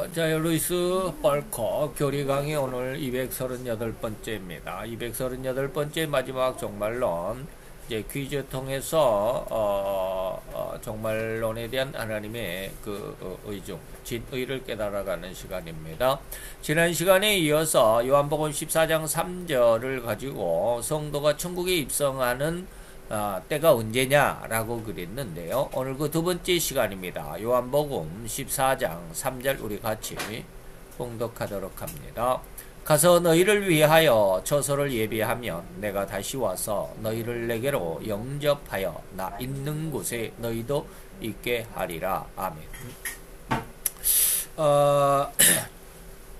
루이스 벌커 교리 강의 오늘 238번째입니다. 238번째 마지막 종말론, 이제 퀴즈 통해서 종말론에 대한 하나님의 의중, 진의를 깨달아가는 시간입니다. 지난 시간에 이어서 요한복음 14장 3절을 가지고 성도가 천국에 입성하는 때가 언제냐라고 그랬는데요. 오늘 그 두 번째 시간입니다. 요한복음 14장 3절 우리 같이 봉독하도록 합니다. 가서 너희를 위하여 처소를 예비하면 내가 다시 와서 너희를 내게로 영접하여 나 있는 곳에 너희도 있게 하리라. 아멘.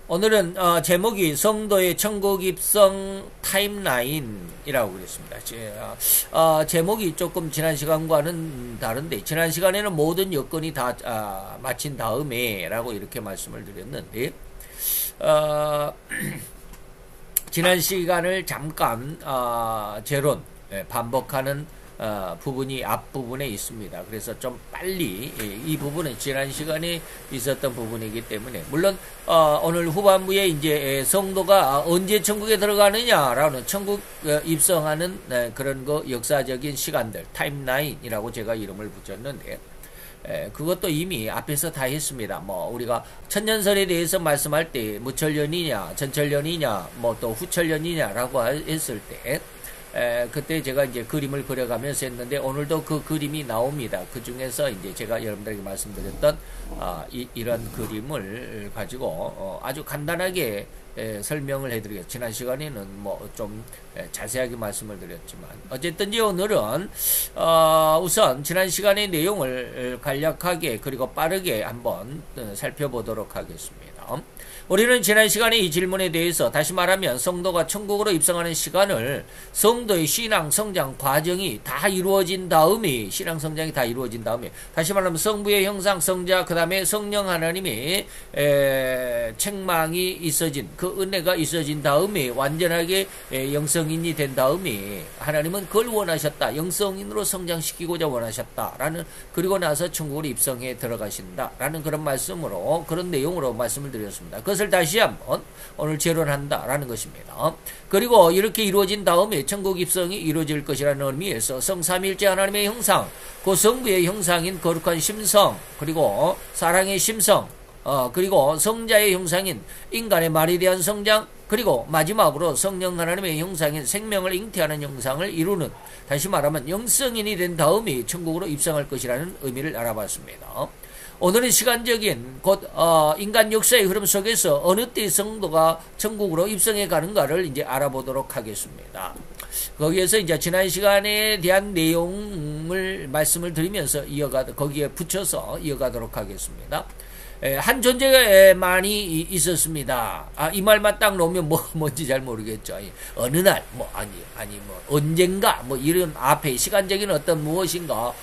오늘은 제목이 성도의 천국 입성 타임라인이라고 그랬습니다. 제목이 조금 지난 시간과는 다른데, 지난 시간에는 모든 여건이 다 마친 다음에 라고 이렇게 말씀을 드렸는데, 지난 시간을 잠깐 재론, 반복하는 부분이 앞부분에 있습니다. 그래서 좀 빨리 이 부분은 지난 시간에 있었던 부분이기 때문에, 물론 오늘 후반부에 이제 성도가 언제 천국에 들어가느냐라는 천국 입성하는 그런 거 역사적인 시간들, 타임라인이라고 제가 이름을 붙였는데, 그것도 이미 앞에서 다 했습니다. 뭐 우리가 천년설에 대해서 말씀할 때 무천년이냐 전천년이냐 뭐 또 후천년이냐라고 했을 때, 그때 제가 이제 그림을 그려가면서 했는데, 오늘도 그 그림이 나옵니다. 그 중에서 이제 제가 여러분들에게 말씀드렸던 이런 그림을 가지고 아주 간단하게 설명을 해드리겠습니다. 지난 시간에는 뭐 좀 자세하게 말씀을 드렸지만, 어쨌든지 오늘은 우선 지난 시간의 내용을 간략하게 그리고 빠르게 한번 살펴보도록 하겠습니다. 우리는 지난 시간에 이 질문에 대해서, 다시 말하면 성도가 천국으로 입성하는 시간을 성도의 신앙 성장 과정이 다 이루어진 다음에, 신앙 성장이 다 이루어진 다음에, 다시 말하면 성부의 형상 성자, 그 다음에 성령 하나님의 책망이 있어진, 그 은혜가 있어진 다음에 완전하게 영성인이 된 다음에 하나님은 그걸 원하셨다, 영성인으로 성장시키고자 원하셨다라는, 그리고 나서 천국으로 입성해 들어가신다라는 그런 말씀으로, 그런 내용으로 말씀을 드렸습니다. 그것을 다시 한번 오늘 재론한다라는 것입니다. 그리고 이렇게 이루어진 다음에 천국 입성이 이루어질 것이라는 의미에서 성삼일째 하나님의 형상, 그 성부의 형상인 거룩한 심성, 그리고 사랑의 심성, 그리고 성자의 형상인 인간의 말에 대한 성장, 그리고 마지막으로 성령 하나님의 형상인 생명을 잉태하는 형상을 이루는, 다시 말하면 영성인이 된 다음에 천국으로 입성할 것이라는 의미를 알아봤습니다. 오늘은 시간적인 곧 인간 역사의 흐름 속에서 어느 때 성도가 천국으로 입성해 가는가를 이제 알아보도록 하겠습니다. 거기에서 이제 지난 시간에 대한 내용을 말씀을 드리면서 거기에 붙여서 이어가도록 하겠습니다. 한 존재만이 있었습니다. 이 말만 딱 놓으면 뭔지 잘 모르겠죠. 어느 날, 언젠가, 이런 앞에 시간적인 어떤 무엇인가,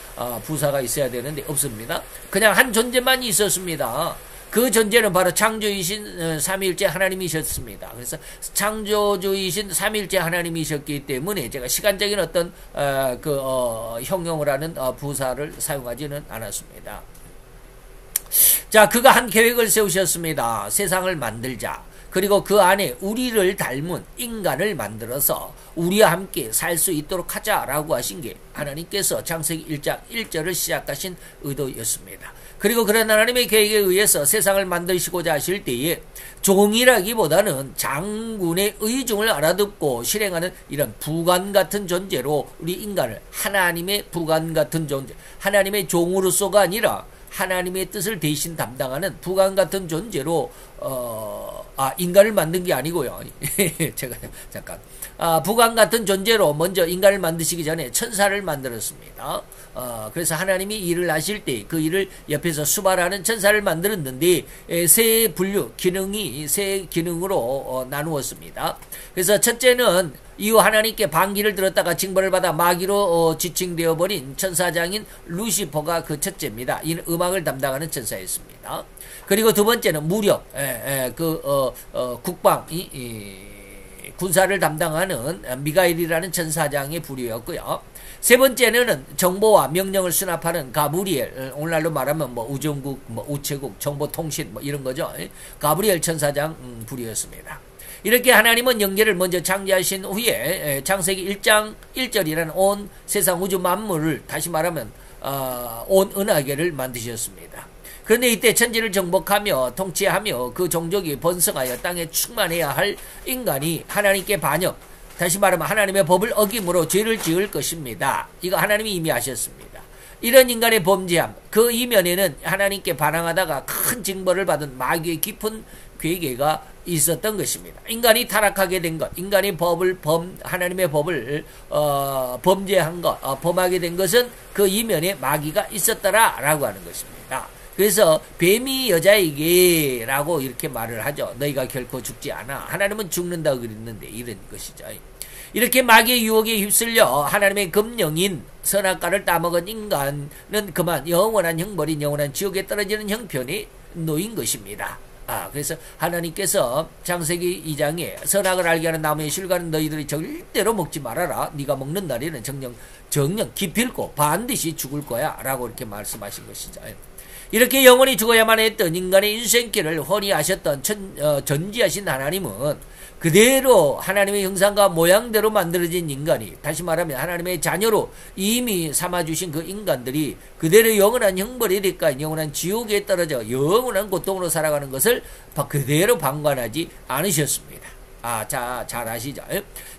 부사가 있어야 되는데 없습니다. 그냥 한 존재만 있었습니다. 그 존재는 바로 창조이신 삼위일체 하나님이셨습니다. 그래서 창조주이신 삼위일체 하나님이셨기 때문에 제가 시간적인 어떤, 형용을 하는 부사를 사용하지는 않았습니다. 자, 그가 한 계획을 세우셨습니다. 세상을 만들자. 그리고 그 안에 우리를 닮은 인간을 만들어서 우리와 함께 살 수 있도록 하자라고 하신 게 하나님께서 창세기 1장 1절을 시작하신 의도였습니다. 그리고 그런 하나님의 계획에 의해서 세상을 만드시고자 하실 때에 종이라기보다는 장군의 의중을 알아듣고 실행하는 이런 부관 같은 존재로 우리 인간을, 하나님의 부관 같은 존재, 하나님의 종으로서가 아니라 하나님의 뜻을 대신 담당하는 부관 같은 존재로 인간을 만든 게 아니고요. 제가 잠깐 부관 같은 존재로 먼저 인간을 만드시기 전에 천사를 만들었습니다. 그래서 하나님이 일을 하실 때 그 일을 옆에서 수발하는 천사를 만들었는데, 세 분류 기능이 세 기능으로 나누었습니다. 그래서 첫째는 이후 하나님께 반기를 들었다가 징벌을 받아 마귀로 지칭되어 버린 천사장인 루시퍼가 그 첫째입니다. 이는 음악을 담당하는 천사였습니다. 그리고 두 번째는 무력, 국방, 군사를 담당하는 미가엘이라는 천사장의 부류였고요. 세 번째는 정보와 명령을 수납하는 가브리엘, 오늘날로 말하면 뭐 우정국, 뭐 우체국, 정보통신 뭐 이런 거죠. 가브리엘 천사장 부류였습니다. 이렇게 하나님은 영계를 먼저 창조하신 후에 창세기 1장 1절이라는 온 세상 우주 만물을, 다시 말하면 온 은하계를 만드셨습니다. 그런데 이때 천지를 정복하며 통치하며 그 종족이 번성하여 땅에 충만해야 할 인간이 하나님께 반역, 다시 말하면 하나님의 법을 어김으로 죄를 지을 것입니다. 이거 하나님이 이미 아셨습니다. 이런 인간의 범죄함, 그 이면에는 하나님께 반항하다가 큰 징벌을 받은 마귀의 깊은 괴계가 있었던 것입니다. 인간이 타락하게 된 것, 인간이 하나님의 법을 범죄한 것, 범하게 된 것은 그 이면에 마귀가 있었더라라고 하는 것입니다. 그래서 뱀이 여자에게 라고 이렇게 말을 하죠. 너희가 결코 죽지 않아. 하나님은 죽는다고 그랬는데 이런 것이죠. 이렇게 마귀의 유혹에 휩쓸려 하나님의 금령인 선악과를 따먹은 인간은 그만 영원한 형벌인 영원한 지옥에 떨어지는 형편이 놓인 것입니다. 그래서 하나님께서 창세기 2장에 선악을 알게 하는 나무의 실과는 너희들이 절대로 먹지 말아라. 네가 먹는 날에는 정령 기필코 반드시 죽을 거야 라고 이렇게 말씀하신 것이죠. 이렇게 영원히 죽어야만 했던 인간의 인생길을 훤히 아셨던 전지하신 하나님은 그대로 하나님의 형상과 모양대로 만들어진 인간이, 다시 말하면 하나님의 자녀로 이미 삼아주신 그 인간들이 그대로 영원한 형벌의 대가인 영원한 지옥에 떨어져 영원한 고통으로 살아가는 것을 그대로 방관하지 않으셨습니다. 잘 아시죠?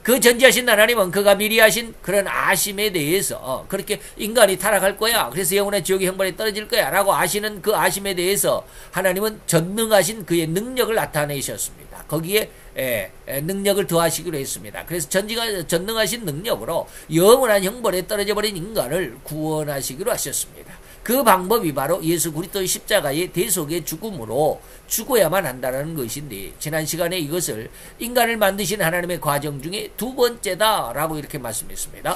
그 전지하신 하나님은 그가 미리 하신 그런 아심에 대해서 그렇게 인간이 타락할 거야, 그래서 영원한 지옥의 형벌에 떨어질 거야 라고 아시는 그 아심에 대해서 하나님은 전능하신 그의 능력을 나타내셨습니다. 거기에 능력을 더하시기로 했습니다. 그래서 전능하신 능력으로 영원한 형벌에 떨어져 버린 인간을 구원하시기로 하셨습니다. 그 방법이 바로 예수 그리스도의 십자가의 대속의 죽음으로 죽어야만 한다는 것인데, 지난 시간에 이것을 인간을 만드신 하나님의 과정 중에 두 번째다라고 이렇게 말씀했습니다.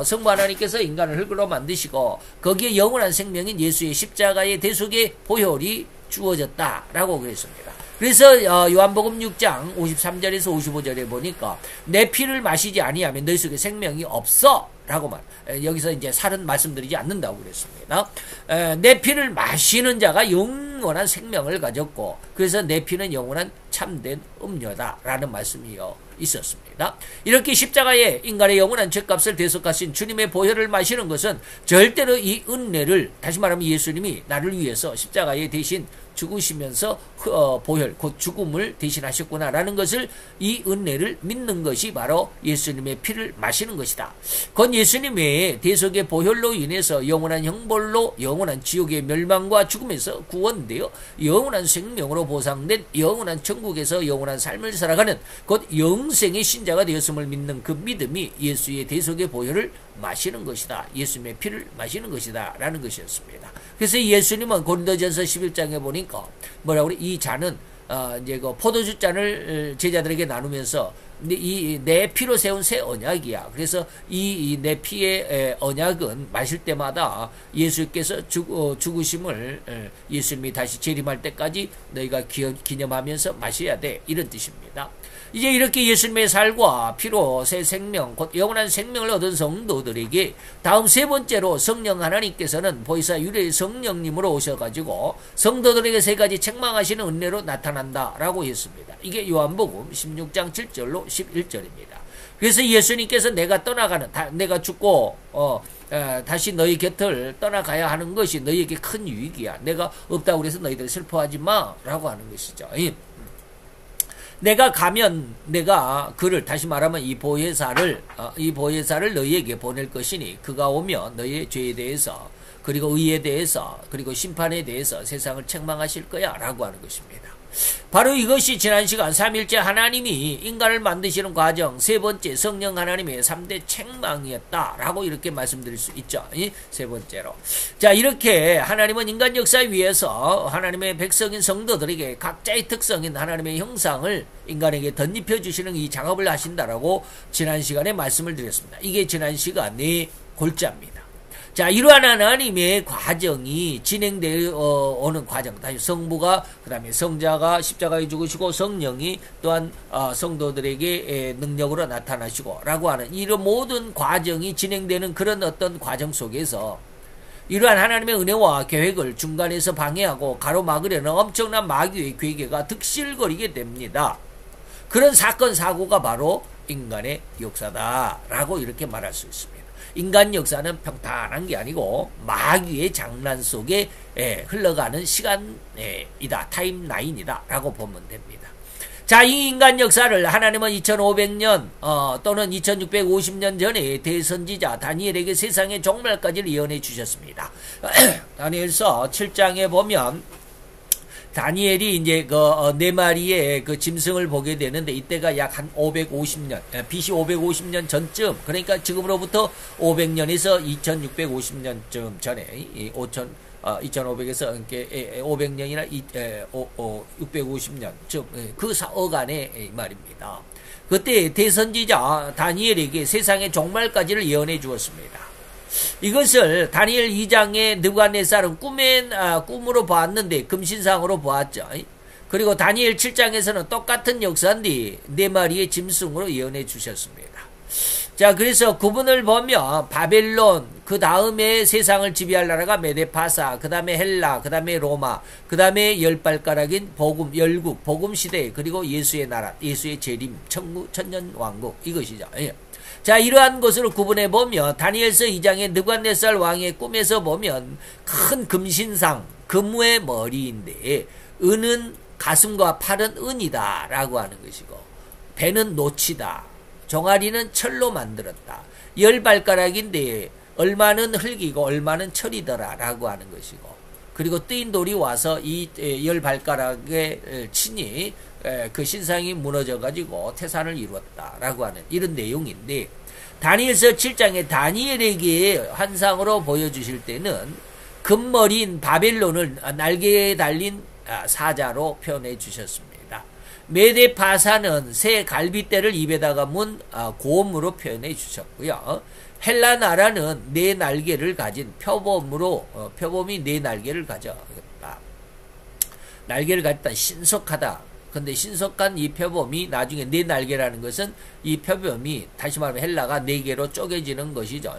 성부 하나님께서 인간을 흙으로 만드시고 거기에 영원한 생명인 예수의 십자가의 대속의 보혈이 주어졌다라고 그랬습니다. 그래서 요한복음 6장 53절에서 55절에 보니까 내 피를 마시지 아니하면 너희 속에 생명이 없어 라고 여기서 이제 살은 말씀드리지 않는다고 그랬습니다. 내 피를 마시는 자가 영원한 생명을 가졌고, 그래서 내 피는 영원한 참된 음료다라는 말씀이 있었습니다. 이렇게 십자가에 인간의 영원한 죄값을 대속하신 주님의 보혈을 마시는 것은 절대로 이 은혜를, 다시 말하면 예수님이 나를 위해서 십자가에 대신 죽으시면서 보혈, 곧 죽음을 대신하셨구나라는 것을, 이 은혜를 믿는 것이 바로 예수님의 피를 마시는 것이다. 곧 예수님의 대속의 보혈로 인해서 영원한 형벌로 영원한 지옥의 멸망과 죽음에서 구원되어 영원한 생명으로 보상된 영원한 천국에서 영원한 삶을 살아가는 곧 영생의 신자가 되었음을 믿는 그 믿음이 예수의 대속의 보혈을 마시는 것이다. 예수님의 피를 마시는 것이다 라는 것이었습니다. 그래서 예수님은 고린도전서 11장에 보니까 뭐라고 그래? 이 잔은 이제 그 포도주 잔을 제자들에게 나누면서 이 내 피로 세운 새 언약이야. 그래서 이 내 피의 언약은 마실 때마다 예수께서 죽으심을 예수님이 다시 재림할 때까지 너희가 기념하면서 마셔야 돼. 이런 뜻입니다. 이제 이렇게 예수님의 살과 피로 새 생명, 곧 영원한 생명을 얻은 성도들에게 다음 세 번째로 성령 하나님께서는 보혜사 유래 성령님으로 오셔가지고 성도들에게 세 가지 책망하시는 은혜로 나타난다라고 했습니다. 이게 요한복음 16장 7절로 11절입니다. 그래서 예수님께서 내가 죽고 다시 너희 곁을 떠나가야 하는 것이 너희에게 큰 유익이야. 내가 없다고 해서 너희들 슬퍼하지 마 라고 하는 것이죠. 내가 가면 내가 그를, 다시 말하면 이 보혜사를 너희에게 보낼 것이니 그가 오면 너희의 죄에 대해서, 그리고 의에 대해서, 그리고 심판에 대해서 세상을 책망하실 거야 라고 하는 것입니다. 바로 이것이 지난 시간 삼일째 하나님이 인간을 만드시는 과정 세 번째 성령 하나님의 3대 책망이었다라고 이렇게 말씀드릴 수 있죠. 세 번째로, 자, 이렇게 하나님은 인간 역사 위에서 하나님의 백성인 성도들에게 각자의 특성인 하나님의 형상을 인간에게 덧입혀 주시는 이 작업을 하신다라고 지난 시간에 말씀을 드렸습니다. 이게 지난 시간의 골자입니다. 자, 이러한 하나님의 과정이 진행되어 오는 과정. 다시 성부가, 그 다음에 성자가 십자가에 죽으시고 성령이 또한 성도들에게 능력으로 나타나시고 라고 하는 이런 모든 과정이 진행되는 그런 어떤 과정 속에서 이러한 하나님의 은혜와 계획을 중간에서 방해하고 가로막으려는 엄청난 마귀의 괴계가 득실거리게 됩니다. 그런 사건 사고가 바로 인간의 역사다라고 이렇게 말할 수 있습니다. 인간 역사는 평탄한 게 아니고 마귀의 장난 속에 흘러가는 시간이다. 타임라인이다 라고 보면 됩니다. 자, 이 인간 역사를 하나님은 2500년 또는 2650년 전에 대선지자 다니엘에게 세상의 종말까지를 예언해 주셨습니다. 다니엘서 7장에 보면 다니엘이 이제 네 마리의 그 짐승을 보게 되는데 이때가 약 한 550년, BC 550년 전쯤, 그러니까 지금으로부터 500년에서 2650년쯤 전에 2500에서 500년이나 650년쯤 그 어간의 말입니다. 그때 대선지자 다니엘에게 세상의 종말까지를 예언해 주었습니다. 이것을 다니엘 2장의 느부갓네살은 꿈으로 보았는데 금신상으로 보았죠. 그리고 다니엘 7장에서는 똑같은 역사인데 네 마리의 짐승으로 예언해 주셨습니다. 자, 그래서 구분을 보면 바벨론, 그 다음에 세상을 지배할 나라가 메데파사, 그 다음에 헬라, 그 다음에 로마, 그 다음에 열발가락인 복음, 열국, 복음 시대, 그리고 예수의 나라, 예수의 재림, 천년 왕국, 이것이죠. 자, 이러한 것으로 구분해 보면 다니엘서 2장의 느부갓네살 왕의 꿈에서 보면 큰 금신상, 금의 머리인데 은은 가슴과 팔은 은이다 라고 하는 것이고 배는 노치다, 종아리는 철로 만들었다, 열발가락인데 얼마는 흙이고 얼마는 철이더라 라고 하는 것이고, 그리고 뜨인 돌이 와서 이 열발가락에 치니 그 신상이 무너져 가지고 태산을 이루었다 라고 하는 이런 내용인데, 다니엘서 7장에 다니엘에게 환상으로 보여주실 때는 금머리인 바벨론을 날개에 달린 사자로 표현해 주셨습니다. 메데파사는 새 갈빗대를 입에다가 문 고음으로 표현해 주셨고요. 헬라 나라는 네 날개를 가진 표범이 네 날개를 가졌다. 날개를 가졌다. 신속하다. 근데 신속한 이 표범이 나중에 네 날개라는 것은 이 표범이 다시 말하면 헬라가 네 개로 쪼개지는 것이죠.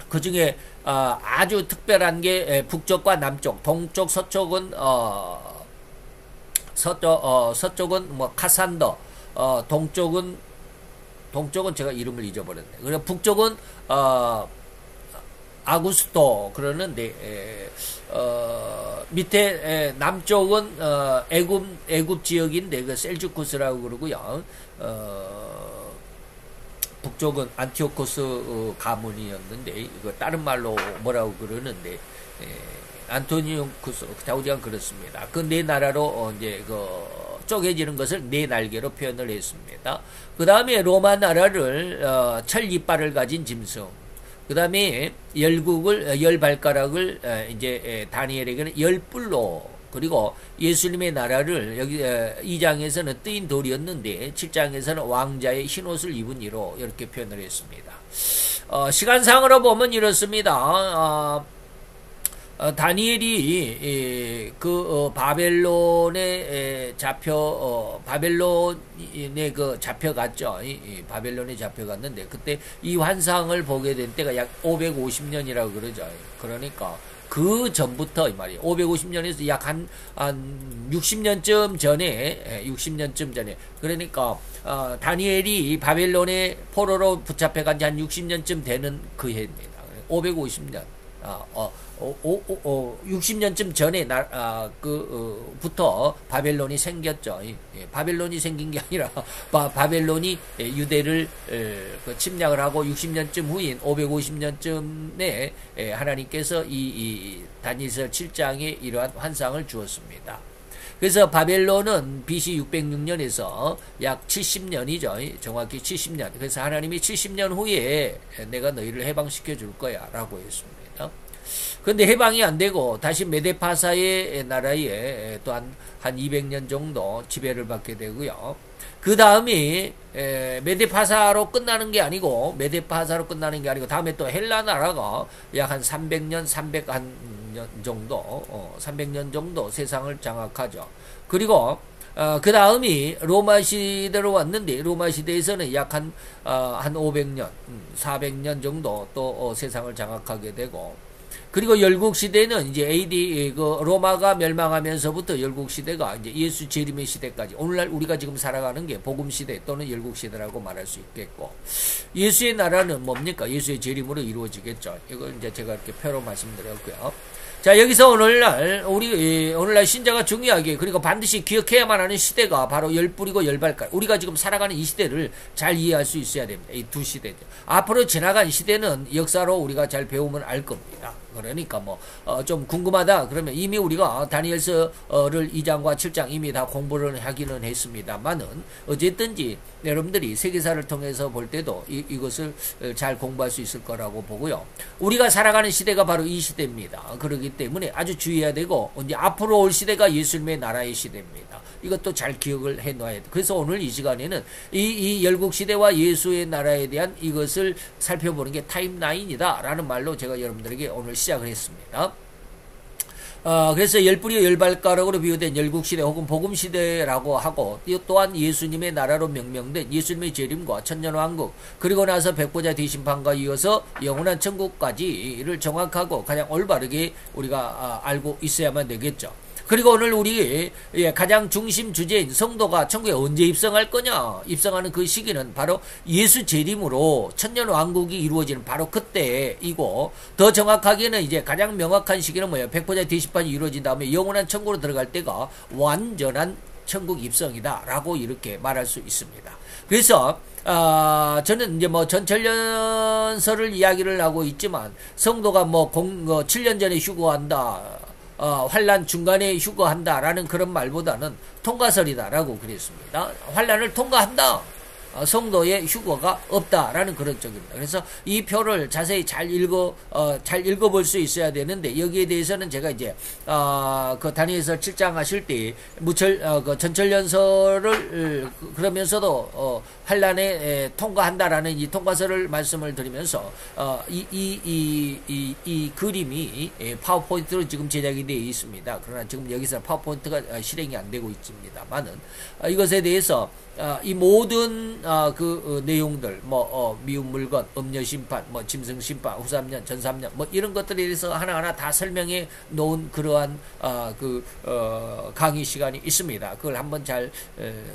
그 중에 아주 특별한 게 북쪽과 남쪽, 동쪽, 서쪽은 서쪽은 뭐 카산더, 동쪽은 제가 이름을 잊어버렸네. 그리고 북쪽은 아구스토 그러는데 밑에 남쪽은 애굽 지역인데 그 셀주쿠스라고 그러고요. 북쪽은 안티오코스 가문이었는데 이거 다른 말로 뭐라고 그러는데 안토니오쿠스 좌우지간 그렇습니다. 그 네 나라로 이제 그 쪼개지는 것을 네 날개로 표현을 했습니다. 그 다음에 로마 나라를 철 이빨을 가진 짐승, 그 다음에 열 발가락을 이제 다니엘에게는 열뿔로, 그리고 예수님의 나라를 여기 2장에서는 뜨인 돌이었는데 7장에서는 왕자의 흰옷을 입은 이로 이렇게 표현을 했습니다. 시간상으로 보면 이렇습니다. 다니엘이 바벨론에 바벨론에 잡혀갔죠. 바벨론에 잡혀갔는데 그때 이 환상을 보게 된 때가 약 550년이라고 그러죠. 그러니까 그 전부터 이 말이에요. 550년에서 약 한 60년쯤 전에, 60년쯤 전에. 그러니까 다니엘이 바벨론의 포로로 붙잡혀간 지 한 60년쯤 되는 그 해입니다. 550년. 60년쯤 전에 부터 바벨론이 생겼죠. 바벨론이 생긴 게 아니라 바벨론이 유대를 침략을 하고 60년쯤 후인 550년쯤에 하나님께서 이 다니엘서 7장에 이러한 환상을 주었습니다. 그래서 바벨론은 BC 606년에서 약 70년이죠. 정확히 70년. 그래서 하나님이 70년 후에 내가 너희를 해방시켜 줄 거야 라고 했습니다. 근데 해방이 안 되고 다시 메데파사의 나라에 또 한 200년 정도 지배를 받게 되고요. 그 다음이 메데파사로 끝나는 게 아니고 다음에 또 헬라 나라가 약 한 300년 정도 300년 정도 세상을 장악하죠. 그리고 그 다음이 로마 시대로 왔는데 로마 시대에서는 약 한 500년 400년 정도 또 세상을 장악하게 되고, 그리고 열국 시대는 이제 AD 로마가 멸망하면서부터 열국 시대가 이제 예수 재림의 시대까지, 오늘날 우리가 지금 살아가는 게 복음 시대 또는 열국 시대라고 말할 수 있겠고, 예수의 나라는 뭡니까? 예수의 재림으로 이루어지겠죠. 이걸 이제 제가 이렇게 표로 말씀드렸고요. 자, 여기서 오늘날 신자가 중요하게 그리고 반드시 기억해야만 하는 시대가 바로 열뿌리고 열발가락. 우리가 지금 살아가는 이 시대를 잘 이해할 수 있어야 됩니다. 이 두 시대죠. 앞으로 지나간 시대는 역사로 우리가 잘 배우면 알 겁니다. 그러니까 좀 궁금하다 그러면 이미 우리가 다니엘서를 2장과 7장 이미 다 공부를 하기는 했습니다만은, 어쨌든지 여러분들이 세계사를 통해서 볼 때도 이것을 잘 공부할 수 있을 거라고 보고요. 우리가 살아가는 시대가 바로 이 시대입니다. 그렇기 때문에 아주 주의해야 되고, 이제 앞으로 올 시대가 예수님의 나라의 시대입니다. 이것도 잘 기억을 해 놔야 돼. 그래서 오늘 이 시간에는 이 열국 시대와 예수의 나라에 대한 이것을 살펴보는 게 타임라인이다 라는 말로 제가 여러분들에게 오늘 시작을 했습니다. 그래서 열뿌리 열발가락으로 비유된 열국시대 혹은 복음시대라고 하고, 또한 예수님의 나라로 명명된 예수님의 재림과 천년왕국, 그리고 나서 백보자 대심판과 이어서 영원한 천국까지를 정확하고 가장 올바르게 우리가 알고 있어야만 되겠죠. 그리고 오늘 우리 가장 중심 주제인 성도가 천국에 언제 입성할 거냐, 입성하는 그 시기는 바로 예수 재림으로 천년왕국이 이루어지는 바로 그때이고, 더 정확하게는 이제 가장 명확한 시기는 뭐예요? 백보자 대심판이 이루어진 다음에 영원한 천국으로 들어갈 때가 완전한 천국 입성이다 라고 이렇게 말할 수 있습니다. 그래서 저는 이제 전철연설을 이야기를 하고 있지만, 성도가 7년 전에 휴거한다, 환란 중간에 휴거한다라는 그런 말보다는 통과설이다라고 그랬습니다. 환란을 통과한다. 성도의 휴거가 없다라는 그런 쪽입니다. 그래서 이 표를 자세히 잘 읽어볼 수 있어야 되는데, 여기에 대해서는 제가 이제 그 다니엘서 7장 하실 때 그 전철연설을 그러면서도 환란에 통과한다라는 이 통과설을 말씀을 드리면서 이 그림이 파워포인트로 지금 제작이 되어 있습니다. 그러나 지금 여기서 파워포인트가 실행이 안 되고 있습니다만은, 이것에 대해서 이 모든 내용들 미운 물건, 음녀 심판, 짐승 심판, 후삼년, 전삼년 이런 것들에 대해서 하나하나 다 설명해 놓은 그러한 강의 시간이 있습니다. 그걸 한번 잘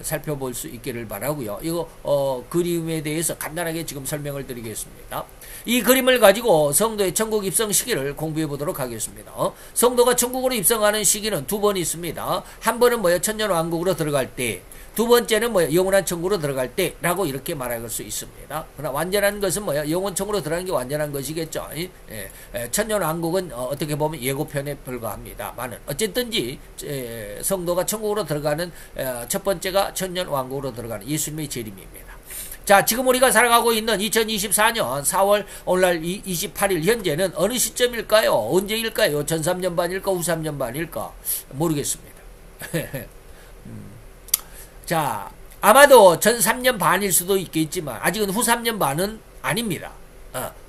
살펴볼 수 있기를 바라고요. 이거 그림에 대해서 간단하게 지금 설명을 드리겠습니다. 이 그림을 가지고 성도의 천국 입성 시기를 공부해 보도록 하겠습니다. 성도가 천국으로 입성하는 시기는 두 번 있습니다. 한 번은 천년왕국으로 들어갈 때, 두 번째는 영원한 천국으로 들어갈 때라고 이렇게 말할 수 있습니다. 그러나 완전한 것은 영원 천국으로 들어가는 게 완전한 것이겠죠. 천년왕국은 어떻게 보면 예고편에 불과합니다만은, 어쨌든지 성도가 천국으로 들어가는 첫 번째가 천년왕국으로 들어가는 예수님의 재림입니다. 자, 지금 우리가 살아가고 있는 2024년 4월 오늘날 28일 현재는 어느 시점일까요? 언제일까요? 전 3년 반일까? 후 3년 반일까? 모르겠습니다. 자, 아마도 전 3년 반일 수도 있겠지만 아직은 후 3년 반은 아닙니다.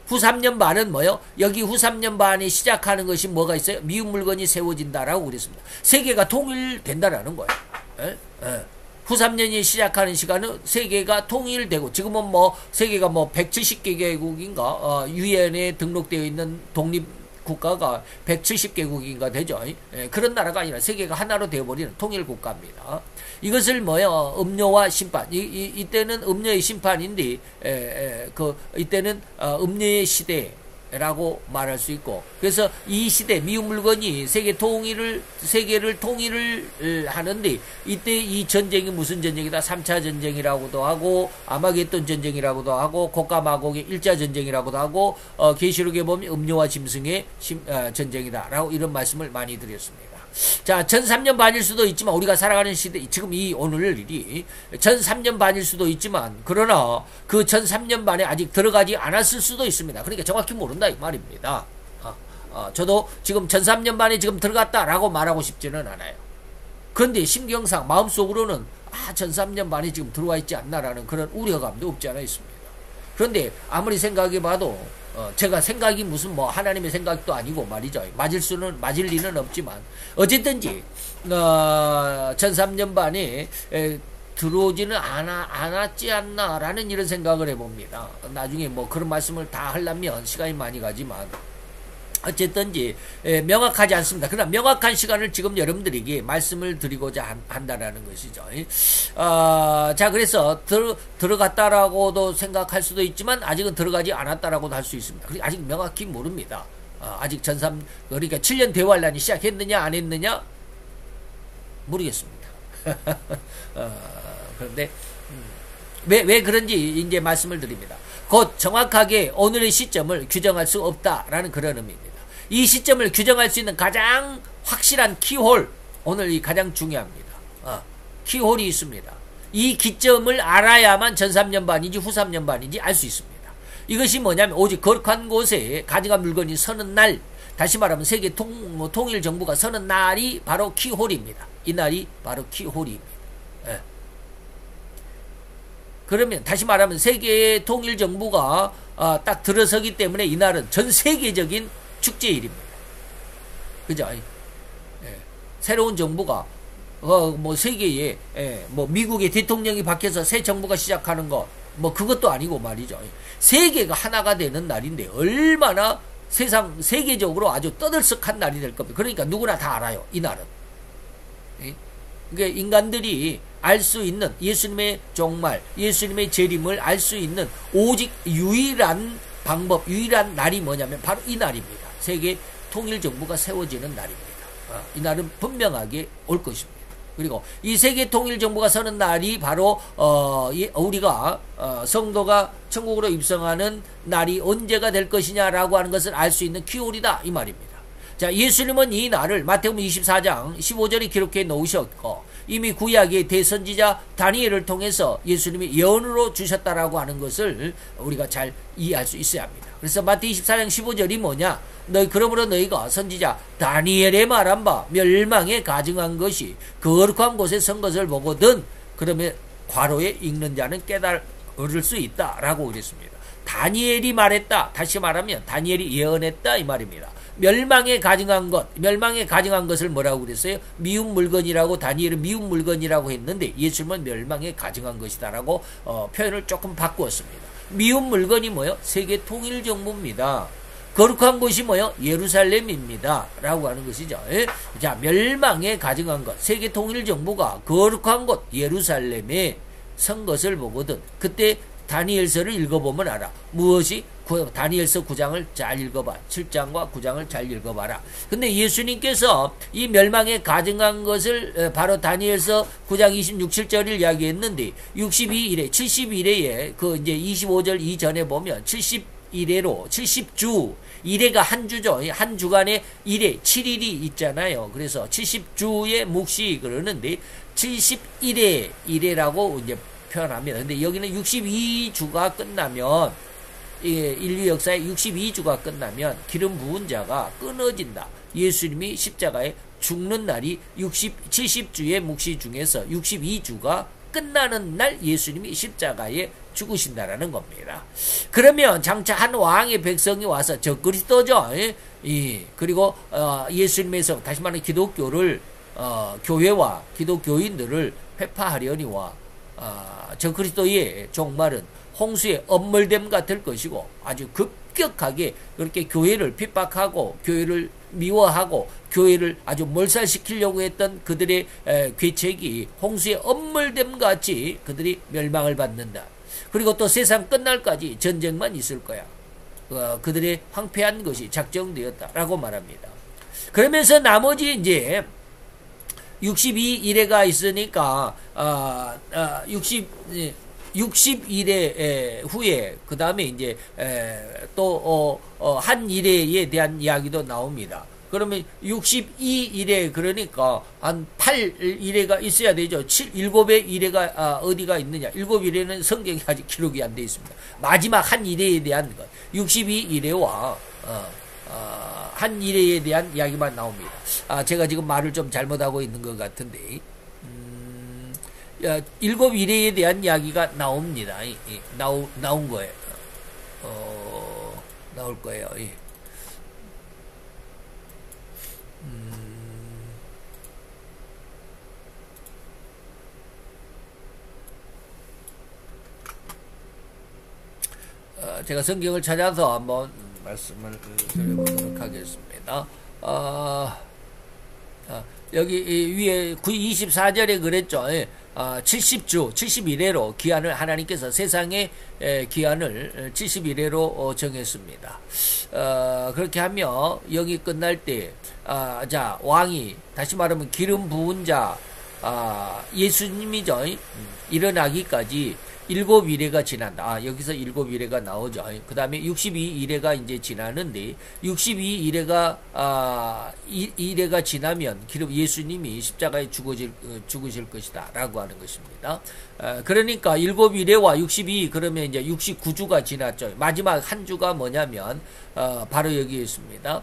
후 3년 반은 여기 후 3년 반에 시작하는 것이 뭐가 있어요? 미운 물건이 세워진다라고 그랬습니다. 세계가 통일된다라는 거예요. 후 3년이 시작하는 시간은 세계가 통일되고, 지금은 세계가 170개국인가 유엔에 등록되어 있는 독립 국가가 170개국인가 되죠. 그런 나라가 아니라 세계가 하나로 되어버리는 통일국가입니다. 이것을 음료와 심판, 이때는 음료의 심판인데, 이때는 음료의 시대라고 말할 수 있고, 그래서 이 시대, 미운 물건이 세계를 통일을 하는데, 이때 이 전쟁이 무슨 전쟁이다? 3차 전쟁이라고도 하고, 아마겟돈 전쟁이라고도 하고, 고가 마곡의 1차 전쟁이라고도 하고, 계시록에 보면 음료와 짐승의 전쟁이다라고 이런 말씀을 많이 드렸습니다. 자, 전 3년 반일 수도 있지만, 우리가 살아가는 시대, 지금 오늘 일이 전 3년 반일 수도 있지만, 그러나 그 전 3년 반에 아직 들어가지 않았을 수도 있습니다. 그러니까 정확히 모른다 이 말입니다. 저도 지금 전삼년반에 지금 들어갔다라고 말하고 싶지는 않아요. 그런데 심경상 마음속으로는 전삼년반에 지금 들어와 있지 않나라는 그런 우려감도 없지 않아 있습니다. 그런데 아무리 생각해봐도 제가 생각이 무슨 뭐 하나님의 생각도 아니고 말이죠. 맞을 리는 없지만 어쨌든지 전삼년반에 들어오지는 않았지 않나라는 이런 생각을 해봅니다. 나중에 뭐 그런 말씀을 다 하려면 시간이 많이 가지만 어쨌든지 명확하지 않습니다. 그러나 명확한 시간을 지금 여러분들에게 말씀을 드리고자 한다라는 것이죠. 자, 그래서 들어갔다라고도 생각할 수도 있지만 아직은 들어가지 않았다라고도 할 수 있습니다. 아직 명확히 모릅니다. 아직 그러니까 7년 대환란이 시작했느냐 안 했느냐 모르겠습니다. 그런데 왜 그런지 이제 말씀을 드립니다. 곧 정확하게 오늘의 시점을 규정할 수 없다라는 그런 의미입니다. 이 시점을 규정할 수 있는 가장 확실한 키홀, 오늘 가장 중요합니다. 키홀이 있습니다. 이 기점을 알아야만 전 3년반인지 후 3년반인지 알 수 있습니다. 이것이 뭐냐면 오직 거룩한 곳에 가증한 물건이 서는 날, 다시 말하면 세계 통일 정부가 서는 날이 바로 키홀입니다. 이 날이 바로 키홀입니다. 그러면 다시 말하면 세계의 통일 정부가 딱 들어서기 때문에 이날은 전 세계적인 축제일입니다. 그죠? 새로운 정부가 뭐 세계에 뭐 미국의 대통령이 바뀌어서 새 정부가 시작하는 거 뭐 그것도 아니고 말이죠. 세계가 하나가 되는 날인데 얼마나 세계적으로 아주 떠들썩한 날이 될 겁니다. 그러니까 누구나 다 알아요. 이 날은. 그러니까 인간들이 알 수 있는 예수님의 종말, 예수님의 재림을 알 수 있는 오직 유일한 방법, 유일한 날이 뭐냐면 바로 이 날입니다. 세계 통일정부가 세워지는 날입니다. 이 날은 분명하게 올 것입니다. 그리고 이 세계 통일정부가 서는 날이 바로 우리가 성도가 천국으로 입성하는 날이 언제가 될 것이냐라고 하는 것을 알 수 있는 키홀이다 이 말입니다. 자, 예수님은 이 날을 마태복음 24장 15절에 기록해 놓으셨고 이미 구약의 대선지자 다니엘을 통해서 예수님이 예언으로 주셨다라고 하는 것을 우리가 잘 이해할 수 있어야 합니다. 그래서 마태 24장 15절이 뭐냐? 그러므로 너희가 선지자 다니엘의 말한 바 멸망에 가증한 것이 거룩한 곳에 선 것을 보거든 그러면 괄호에 읽는 자는 깨달을 수 있다라고 그랬습니다. 다니엘이 말했다. 다시 말하면 다니엘이 예언했다 이 말입니다. 멸망에 가증한 것을 뭐라고 그랬어요? 미운 물건이라고 다니엘은 미운 물건이라고 했는데 예수님은 멸망에 가증한 것이다라고 표현을 조금 바꾸었습니다. 미운 물건이 뭐요? 세계 통일 정부입니다. 거룩한 곳이 뭐요? 예루살렘입니다. 라고 하는 것이죠. 자, 멸망에 가증한 것. 세계 통일 정부가 거룩한 곳 예루살렘에 선 것을 보거든. 그때 다니엘서를 읽어보면 알아. 무엇이? 다니엘서 9장을 잘 읽어봐. 7장과 9장을 잘 읽어봐라. 근데 예수님께서 이 멸망에 가증한 것을 바로 다니엘서 9장 26, 7절을 이야기했는데 62일에 70일에 그 이제 25절 이전에 보면 70일에로 70주 일해가 한 주죠. 한 주간에 일해 7일이 있잖아요. 그래서 70주의 묵시 그러는데 71회 일해라고 이제 표현합니다. 근데 여기는 62주가 끝나면 인류 역사의 62주가 끝나면 기름 부은 자가 끊어진다. 예수님이 십자가에 죽는 날이 70주의 묵시 중에서 62주가 끝나는 날 예수님이 십자가에 죽으신다라는 겁니다. 그러면 장차 한 왕의 백성이 와서 저 그리스도죠. 그리고 예수님에서 다시 말하면 기독교를 교회와 기독교인들을 회파하려니와 저 그리스도의 종말은 홍수의 엄물됨과 될 것이고 아주 급격하게 그렇게 교회를 핍박하고 교회를 미워하고 교회를 아주 몰살시키려고 했던 그들의 괴책이 홍수의 엄물됨 같이 그들이 멸망을 받는다. 그리고 또 세상 끝날까지 전쟁만 있을 거야. 그들의 황폐한 것이 작정되었다라고 말합니다. 그러면서 나머지 이제 62일에가 있으니까 60일에 후에 그 다음에 이제 또 한 일에 대한 이야기도 나옵니다. 그러면 62일에 그러니까 한 8일에가 있어야 되죠. 7의 일에가 어디가 있느냐. 7일에는 성경이 아직 기록이 안 되어 있습니다. 마지막 한 일에 대한 것. 62일에와 한 일에 대한 이야기만 나옵니다. 제가 지금 말을 좀 잘못하고 있는 것 같은데, 일곱 일에 대한 이야기가 나옵니다. 나온 거예요. 나올 거예요. 제가 성경을 찾아서 한번 말씀을 드려보도록 하겠습니다. 여기 위에 24절에 그랬죠. 70주, 71회로 기한을 하나님께서 세상의 기한을 71회로 정했습니다. 그렇게 하며 영이 끝날 때, 자, 왕이, 다시 말하면 기름 부은 자, 예수님이죠. 일어나기까지 7일회가 지난다. 여기서 7일회가 나오죠. 그 다음에 62일회가 이제 지나는데, 62일회가, 1회가 지나면 예수님이 십자가에 죽으실 것이다. 라고 하는 것입니다. 그러니까 7일회와 62, 그러면 이제 69주가 지났죠. 마지막 한 주가 뭐냐면, 바로 여기 있습니다.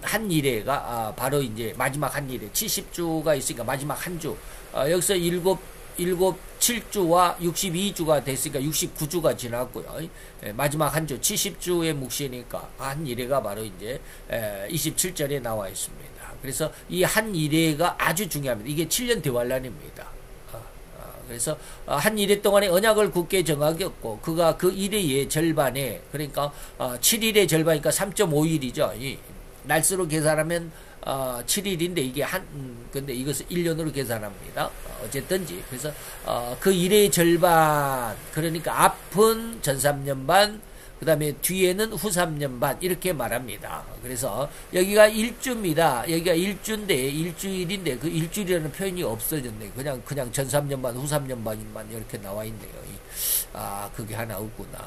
한 일회가, 바로 이제 마지막 한 일회. 70주가 있으니까 마지막 한 주. 여기서 7주와 62주가 됐으니까 69주가 지났고요. 마지막 한 주, 70주의 묵시니까 한 일회가 바로 이제 27절에 나와 있습니다. 그래서 이 한 일회가 아주 중요합니다. 이게 7년 대환란입니다. 그래서 한 일회 동안에 언약을 굳게 정하겠고, 그가 그 일회의 절반에, 그러니까 7일의 절반이니까 3.5일이죠. 날수로 계산하면 7일인데 이게 근데 이것을 1년으로 계산합니다. 어쨌든지. 그래서, 그 일의 절반, 그러니까 앞은 전 3년 반, 그 다음에 뒤에는 후 3년 반, 이렇게 말합니다. 그래서 여기가 일주입니다. 여기가 일주인데, 일주일인데, 그 일주일이라는 표현이 없어졌네. 그냥 전 3년 반, 후 3년 반만 이렇게 나와 있네요. 그게 하나 없구나.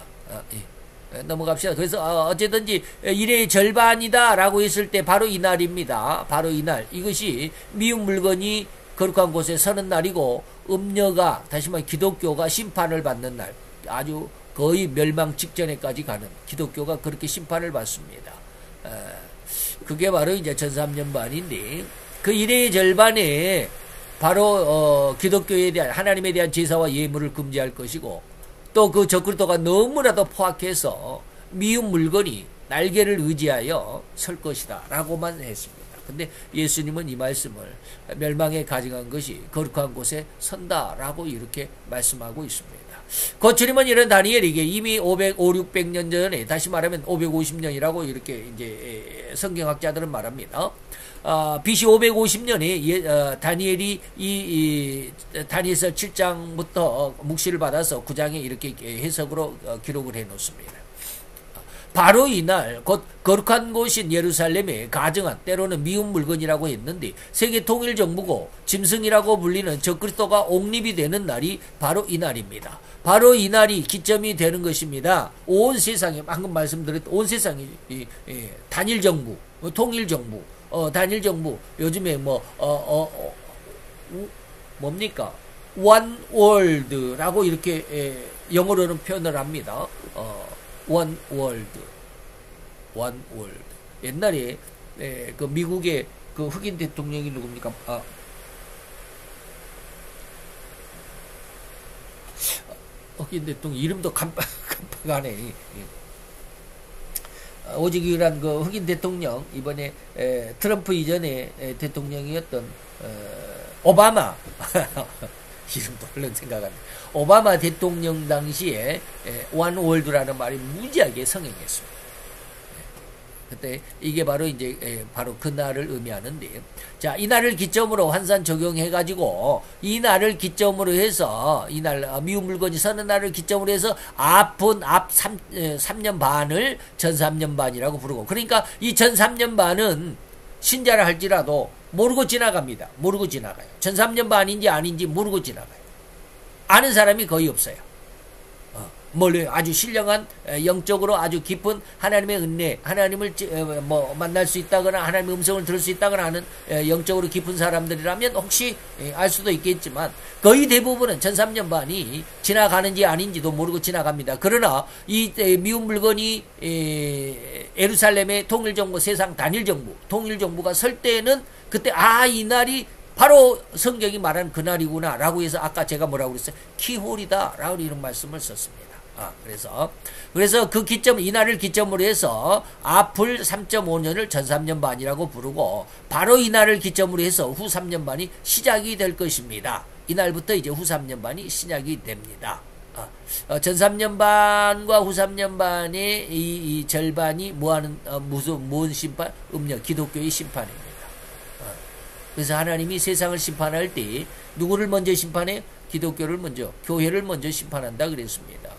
넘어갑시다. 그래서 어쨌든지 일의 절반이다 라고 했을 때 바로 이날입니다. 바로 이날. 이것이 미운 물건이 거룩한 곳에 서는 날이고, 음녀가, 다시 말해 기독교가 심판을 받는 날, 아주 거의 멸망 직전에까지 가는, 기독교가 그렇게 심판을 받습니다. 그게 바로 이제 전 3년 반인데, 그 일의 절반에 바로 기독교에 대한, 하나님에 대한 제사와 예물을 금지할 것이고, 또 그 적그리스도가 너무나도 포악해서 미운 물건이 날개를 의지하여 설 것이다 라고만 했습니다. 근데 예수님은 이 말씀을 멸망에 가져간 것이 거룩한 곳에 선다 라고 이렇게 말씀하고 있습니다. 고추림은 이런 다니엘에게 이미 600년 전에, 다시 말하면 550년이라고 이렇게 이제 성경학자들은 말합니다. BC 550년에 다니엘이 다니엘서 7장부터 묵시를 받아서 9장에 이렇게 해석으로 기록을 해 놓습니다. 바로 이날 곧 거룩한 곳인 예루살렘에 가정한, 때로는 미운 물건이라고 했는데 세계 통일 정부고 짐승이라고 불리는 적그리스도가 옹립이 되는 날이 바로 이날입니다. 바로 이날이 기점이 되는 것입니다. 온 세상에, 방금 말씀드렸던 온 세상이 단일 정부, 통일 정부, 단일 정부, 요즘에 뭡니까? One World라고 이렇게 영어로는 표현을 합니다. One World. 옛날에 그 미국의 그 흑인 대통령이 누굽니까? 흑인 대통령 이름도 깜빡하네. 오직 유일한 그 흑인 대통령, 이번에 트럼프 이전에 대통령이었던 오바마 이름도 얼른 생각합니다. 오바마 대통령 당시에 원 월드라는 말이 무지하게 성행했습니다. 그때 이게 바로 이제 바로 그 날을 의미하는데, 자, 이 날을 기점으로 환산 적용해가지고 이 날을 기점으로 해서 이날 미운 물건이 서는 날을 기점으로 해서 앞은 앞 3년 반을 전 3년 반이라고 부르고, 그러니까 이 전 3년 반은 신자를 할지라도 모르고 지나갑니다. 모르고 지나가요. 전 3년 반인지 아닌지 모르고 지나가요. 아는 사람이 거의 없어요. 아주 신령한 영적으로 아주 깊은 하나님의 은혜, 하나님을 만날 수 있다거나 하나님의 음성을 들을 수 있다거나 하는 영적으로 깊은 사람들이라면 혹시 알 수도 있겠지만 거의 대부분은 1300년반이 지나가는지 아닌지도 모르고 지나갑니다. 그러나 이 미운 물건이 예루살렘의 통일정부, 세상 단일정부, 통일정부가 설 때는 그때 이 날이 바로 성경이 말하는 그날이구나 라고 해서 아까 제가 뭐라고 그랬어요? 키홀이다 라고 이런 말씀을 썼습니다. 그래서 그 기점, 이날을 기점으로 해서 앞을 3.5년을 전 3년 반이라고 부르고 바로 이날을 기점으로 해서 후 3년 반이 시작이 될 것입니다. 이날부터 이제 후 3년 반이 시작이 됩니다. 전 3년 반과 후 3년 반의 이 절반이 무슨 심판? 기독교의 심판입니다. 그래서 하나님이 세상을 심판할 때 누구를 먼저 심판해요? 기독교를 먼저, 교회를 먼저 심판한다 그랬습니다.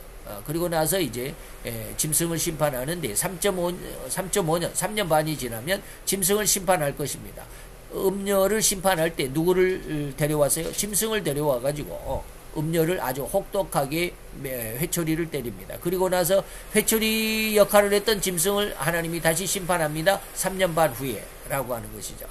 그리고 나서 이제 짐승을 심판하는데 3.5년, 3년 반이 지나면 짐승을 심판할 것입니다. 음녀를 심판할 때 누구를 데려왔어요? 짐승을 데려와가지고 음녀를 아주 혹독하게 회초리를 때립니다. 그리고 나서 회초리 역할을 했던 짐승을 하나님이 다시 심판합니다. 3년 반 후에 라고 하는 것이죠.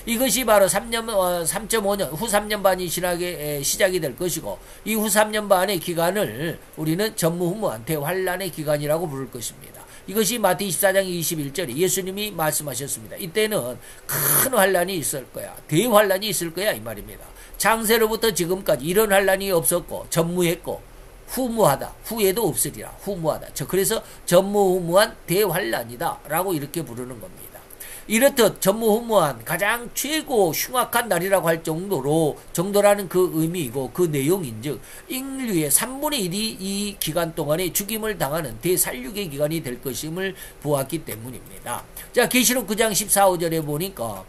이것이 바로 3.5년, 후 3년 반이 시작이 될 것이고, 이 후 3년 반의 기간을 우리는 전무후무한 대환란의 기간이라고 부를 것입니다. 이것이 마태 24장 21절에 예수님이 말씀하셨습니다. 이때는 큰 환란이 있을 거야. 대환란이 있을 거야. 이 말입니다. 창세로부터 지금까지 이런 환란이 없었고, 전무했고, 후무하다. 후에도 없으리라. 후무하다. 그래서 전무후무한 대환란이다. 라고 이렇게 부르는 겁니다. 이렇듯 전무후무한 가장 최고 흉악한 날이라고 할 정도라는 그 의미이고 그 내용인즉 인류의 3분의 1이 이 기간 동안에 죽임을 당하는 대살육의 기간이 될 것임을 보았기 때문입니다. 자, 계시록 9장 14, 5절에 보니까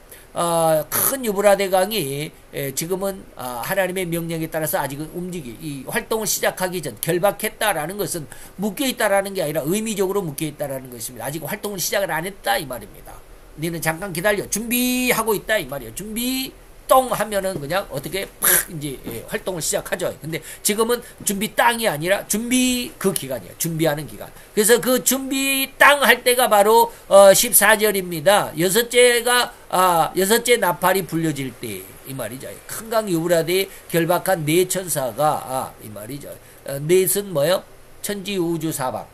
큰 유브라데 강이 지금은 하나님의 명령에 따라서 아직 이 활동을 시작하기 전 결박했다라는 것은 묶여있다라는 게 아니라 의미적으로 묶여있다라는 것입니다. 아직 활동을 시작을 안 했다 이 말입니다. 너는 잠깐 기다려. 준비하고 있다 이 말이에요. 준비 똥 하면은 그냥 어떻게 팍 이제 활동을 시작하죠. 근데 지금은 준비 땅이 아니라 준비 그 기간이에요. 준비하는 기간. 그래서 그 준비 땅 할 때가 바로 14절입니다. 여섯째 나팔이 불려질 때 이 말이죠. 큰 강 유브라데에 결박한 네 천사가 이 말이죠. 넷은 뭐요? 천지 우주 사방.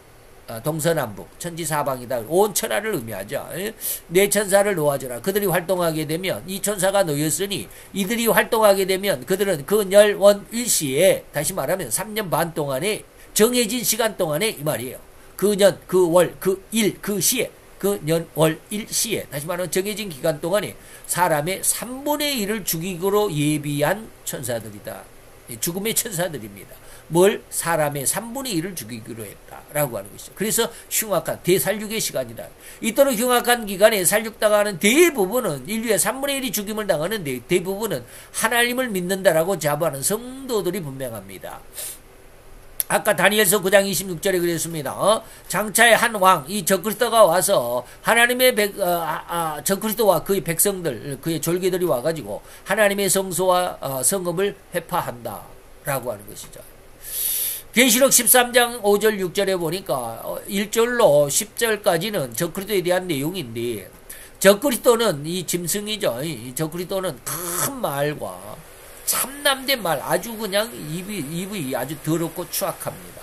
동서남북 천지사방이다. 온 천하를 의미하죠. 네 천사를 놓아주라. 그들이 활동하게 되면 이 천사가 놓였으니 이들이 활동하게 되면 그들은 그 열, 일시에 다시 말하면 3년 반 동안에 정해진 시간 동안에 이 말이에요. 그 년, 그 월, 그 일, 그 시에 그 년, 월, 일, 시에 다시 말하면 정해진 기간 동안에 사람의 3분의 1을 죽이기로 예비한 천사들이다. 죽음의 천사들입니다. 사람의 3분의 1을 죽이기로 했다라고 하는 것이죠. 그래서 흉악한 대살육의 시간이다. 이토록 흉악한 기간에 살육당하는 대부분은 인류의 3분의 1이 죽임을 당하는데 대부분은 하나님을 믿는다라고 자부하는 성도들이 분명합니다. 아까 다니엘서 9장 26절에 그랬습니다. 장차의 한 왕, 이 적그리스도가 와서 하나님의 적그리스도와 그의 백성들, 그의 졸개들이 와가지고 하나님의 성소와 성읍을 회파한다 라고 하는 것이죠. 계시록 13장 5절 6절에 보니까 1절로 10절까지는 적그리스도에 대한 내용인데 적그리스도는 이 짐승이죠. 이 적그리스도는 큰 말과 참남된 말, 아주 그냥 입이 아주 더럽고 추악합니다.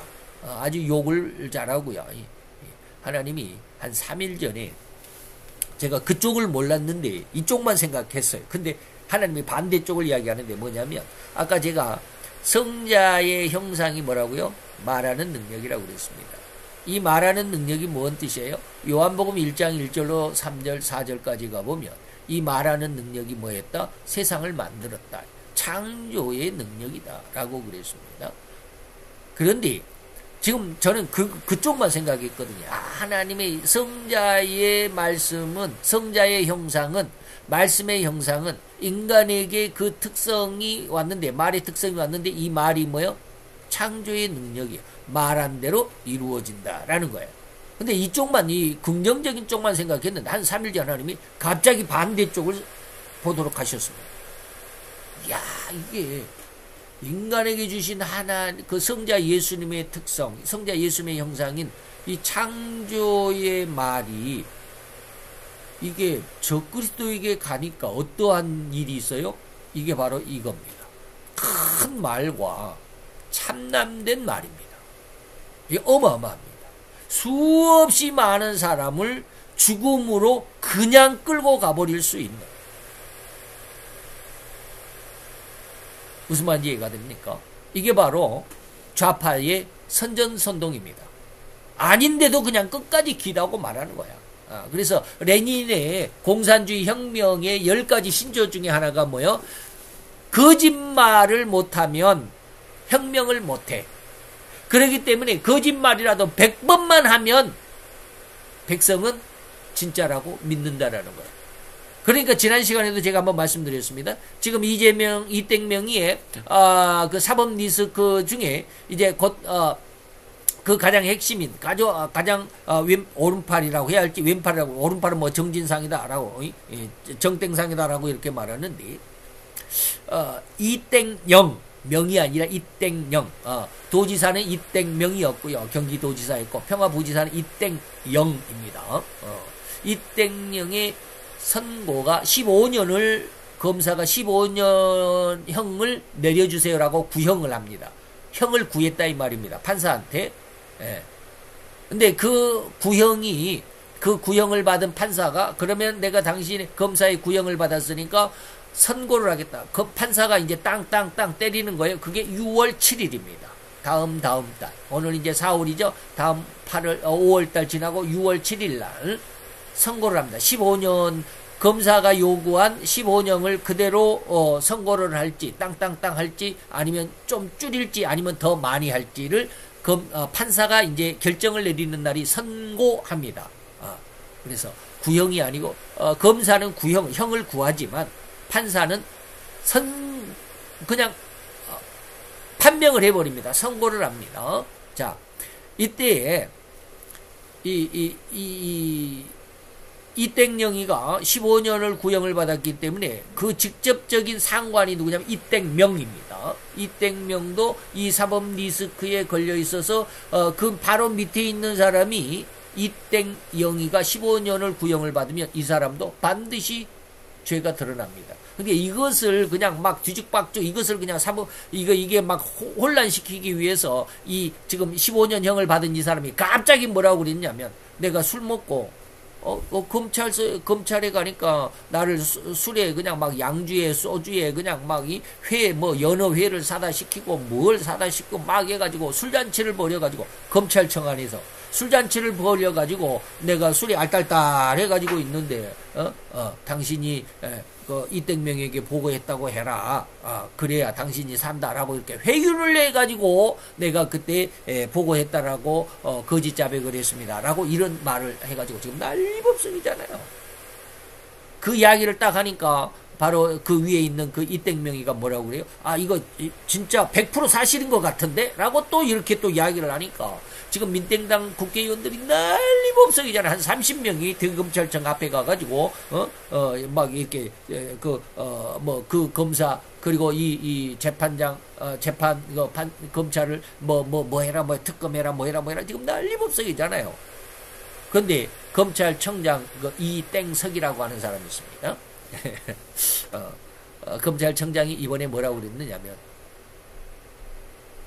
아주 욕을 잘하고요. 하나님이 한 3일 전에 제가 그쪽을 몰랐는데 이쪽만 생각했어요. 근데 하나님이 반대쪽을 이야기하는데 뭐냐면 아까 제가 성자의 형상이 뭐라고요? 말하는 능력이라고 그랬습니다. 이 말하는 능력이 뭔 뜻이에요? 요한복음 1장 1절로 3절 4절까지 가보면 이 말하는 능력이 뭐였다? 세상을 만들었다. 창조의 능력이다 라고 그랬습니다. 그런데 지금 저는 그쪽만 생각했거든요. 하나님의 성자의 말씀은, 성자의 형상은, 말씀의 형상은 인간에게 그 특성이 왔는데, 말의 특성이 왔는데 이 말이 뭐예요? 창조의 능력이에요. 말한 대로 이루어진다라는 거예요. 근데 이쪽만, 이 긍정적인 쪽만 생각했는데 한 3일 전 하나님이 갑자기 반대쪽을 보도록 하셨습니다. 이야, 이게 인간에게 주신 그 성자 예수님의 특성, 성자 예수님의 형상인 이 창조의 말이 이게 적그리스도에게 가니까 어떠한 일이 있어요? 이게 바로 이겁니다. 큰 말과 참남된 말입니다. 이게 어마어마합니다. 수없이 많은 사람을 죽음으로 그냥 끌고 가버릴 수 있는, 무슨 말인지 이해가 됩니까? 이게 바로 좌파의 선전선동입니다. 아닌데도 그냥 끝까지 기다고 말하는 거야. 그래서 레닌의 공산주의 혁명의 10가지 신조 중에 하나가 뭐요? 거짓말을 못하면 혁명을 못해. 그렇기 때문에 거짓말이라도 100번만 하면 백성은 진짜라고 믿는다라는 거예요. 그러니까 지난 시간에도 제가 한번 말씀드렸습니다. 지금 이땡명의 그 사법 리스크 중에 이제 그 가장 핵심인 가장 오른팔이라고 해야 할지 왼팔이라고, 오른팔은 뭐 정진상이다라고 정땡상이다라고 이렇게 말하는데, 이땡영 명이 아니라 이땡영, 도지사는 이땡명이었고요. 경기도지사였고 평화부지사는 이땡영입니다. 이땡영의 선고가 15년을 검사가 15년형을 내려주세요라고 구형을 합니다. 형을 구했다 이 말입니다. 판사한테. 예. 근데 그 구형을 받은 판사가, 그러면 내가 당신의 검사의 구형을 받았으니까 선고를 하겠다. 그 판사가 이제 땅땅땅 때리는 거예요. 그게 6월 7일입니다. 다음 달. 오늘 이제 4월이죠. 다음 5월 달 지나고 6월 7일 날 선고를 합니다. 15년, 검사가 요구한 15년을 그대로 선고를 할지, 땅땅땅 할지, 아니면 좀 줄일지, 아니면 더 많이 할지를 판사가 이제 결정을 내리는 날이 선고합니다. 그래서 구형이 아니고, 검사는 형을 구하지만 판사는 그냥 판명을 해버립니다. 선고를 합니다. 자, 이때에 이땡영이가 15년을 구형을 받았기 때문에 그 직접적인 상관이 누구냐면 이땡명입니다. 이땡명도 이 사법 리스크에 걸려 있어서 그 바로 밑에 있는 사람이 이땡영이가 15년을 구형을 받으면 이 사람도 반드시 죄가 드러납니다. 근데 이것을 그냥 막 뒤죽박죽, 이것을 그냥 이게 막 혼란시키기 위해서 지금 15년형을 받은 이 사람이 갑자기 뭐라고 그랬냐면, 내가 술 먹고 검찰에 가니까 나를 술에 그냥 막 양주에 소주에 그냥 막 연어 회를 사다 시키고 뭘 사다 시키고 막 해가지고 술잔치를 벌여가지고, 검찰청 안에서 술잔치를 벌여가지고 내가 술이 알딸딸 해가지고 있는데, 당신이 이땡명에게 보고했다고 해라. 그래야 당신이 산다라고 이렇게 회유를 해가지고 내가 그때 보고했다라고 거짓 자백을 했습니다라고 이런 말을 해가지고 지금 난리법석이잖아요. 그 이야기를 딱 하니까 바로 그 위에 있는 그 이땡명이가 뭐라고 그래요? 이거 진짜 100% 사실인 것 같은데? 라고 또 이렇게 또 이야기를 하니까 지금 민땡당 국회의원들이 난리법석이잖아요. 한 30명이 대검찰청 앞에 가가지고 막 이렇게 그 검사 그리고 이 재판장 검찰을 뭐 해라, 뭐 특검해라, 뭐 해라 지금 난리법석이잖아요. 근데 검찰청장 이땡석이라고 하는 사람이 있습니다. 검찰청장이 이번에 뭐라고 그랬느냐면,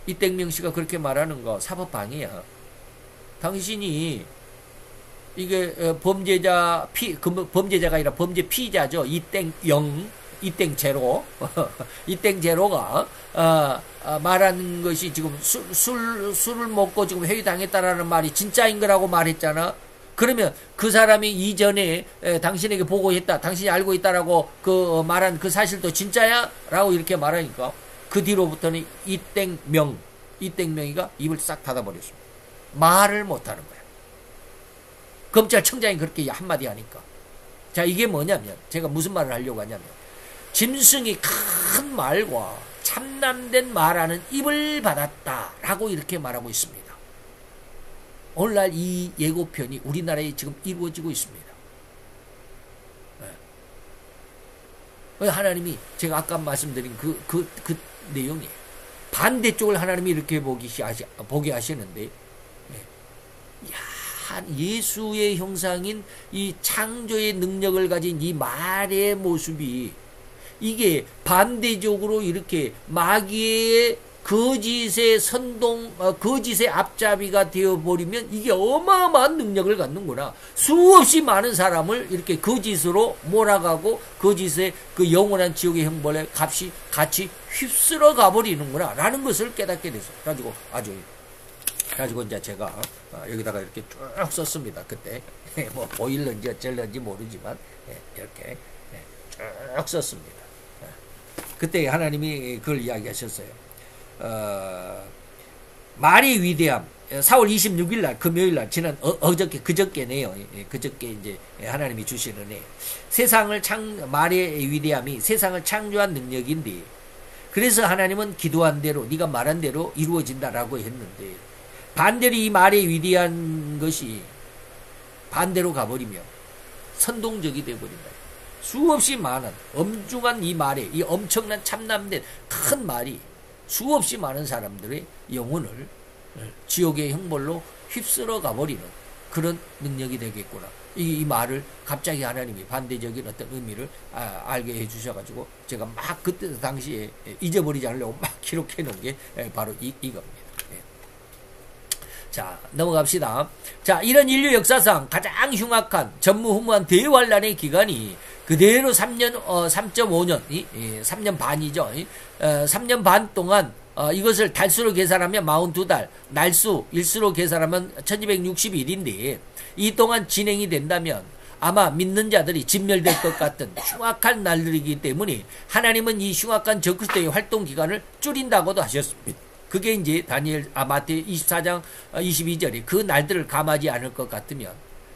이땡명 씨가 그렇게 말하는 거 사법방해야. 당신이 이게 범죄자가 아니라 범죄 피의자죠. 이땡제로 이땡제로가 말하는 것이 지금 술을 먹고 지금 회유당했다라는 말이 진짜인 거라고 말했잖아. 그러면 그 사람이 이전에 당신에게 보고했다, 당신이 알고 있다라고 그 말한 그 사실도 진짜야? 라고 이렇게 말하니까 그 뒤로부터는 이땡명이가 입을 싹 닫아버렸습니다. 말을 못하는 거야. 검찰청장이 그렇게 한마디 하니까. 자, 이게 뭐냐면, 제가 무슨 말을 하려고 하냐면, 짐승이 큰 말과 참남된 말하는 입을 받았다라고 이렇게 말하고 있습니다. 오늘날 이 예고편이 우리나라에 지금 이루어지고 있습니다. 하나님이 제가 아까 말씀드린 그 내용이에요. 반대쪽을 하나님이 이렇게 보게 하시는데, 예수의 형상인 이 창조의 능력을 가진 이 말의 모습이 이게 반대적으로 이렇게 마귀의 거짓의 거짓의 앞잡이가 되어버리면 이게 어마어마한 능력을 갖는구나. 수없이 많은 사람을 이렇게 거짓으로 몰아가고 거짓의 그 영원한 지옥의 형벌에 같이 휩쓸어 가버리는구나. 라는 것을 깨닫게 돼서. 가지고 이제 제가 여기다가 이렇게 쭉 썼습니다. 그때. 뭐 보일런지 어쩔런지 모르지만, 이렇게 쭉 썼습니다. 그때 하나님이 그걸 이야기하셨어요. 말의 위대함. 4월 26일 날, 금요일 날, 그저께네요. 그저께 이제 하나님이 주시는 애. 말의 위대함이 세상을 창조한 능력인데, 그래서 하나님은 기도한 대로, 네가 말한 대로 이루어진다라고 했는데, 반대로 이 말의 위대한 것이 반대로 가버리면 선동적이 되어버린다. 수없이 많은 엄중한 이 말에, 이 엄청난 참남된 큰 말이 수없이 많은 사람들의 영혼을 지옥의 형벌로 휩쓸어 가버리는 그런 능력이 되겠구나. 이 말을 갑자기 하나님이 반대적인 어떤 의미를 알게 해주셔가지고 제가 막 그때 당시에 잊어버리지 않으려고 막 기록해 놓은 게 바로 이겁니다. 자, 넘어갑시다. 자, 이런 인류 역사상 가장 흉악한 전무후무한 대환란의 기간이 그대로 3.5년, 3년 반이죠. 3년 반 동안 이것을 달수로 계산하면 42달, 날수, 일수로 계산하면 1260일인데 이 동안 진행이 된다면 아마 믿는 자들이 진멸될 것 같은 흉악한 날들이기 때문에 하나님은 이 흉악한 적그리스도의 활동 기간을 줄인다고도 하셨습니다. 그게 이제 마태 24장 22절에 그 날들을 감하지 않을 것 같으면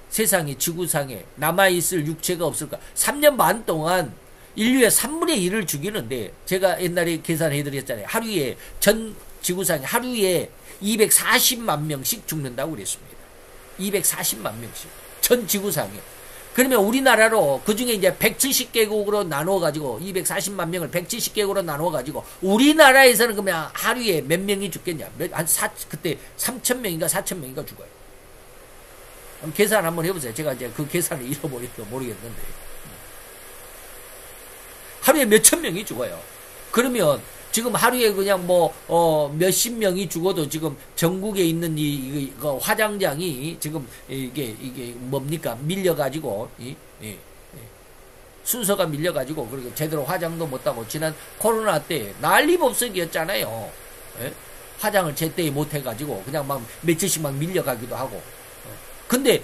세상에 지구상에 남아있을 육체가 없을까. 3년 반 동안 인류의 3분의 1을 죽이는데 제가 옛날에 계산해드렸잖아요. 하루에 전 지구상에 하루에 240만 명씩 죽는다고 그랬습니다. 240만 명씩 전 지구상에. 그러면 우리나라로 그중에 이제 170개국으로 나누어가지고 240만 명을 170개국으로 나누어가지고 우리나라에서는 그러면 하루에 몇 명이 죽겠냐. 그때 3,000명인가 4,000명인가 죽어요. 계산 한번 해보세요. 제가 이제 그 계산을 잃어버릴까 모르겠는데. 하루에 몇천 명이 죽어요. 그러면 지금 하루에 그냥 몇십 명이 죽어도 지금 전국에 있는 이 화장장이 지금 이게 뭡니까? 밀려가지고, 순서가 밀려가지고, 그리고 제대로 화장도 못하고, 지난 코로나 때 난리법석이었잖아요. 화장을 제때 못해가지고, 그냥 막 며칠씩 막 밀려가기도 하고. 근데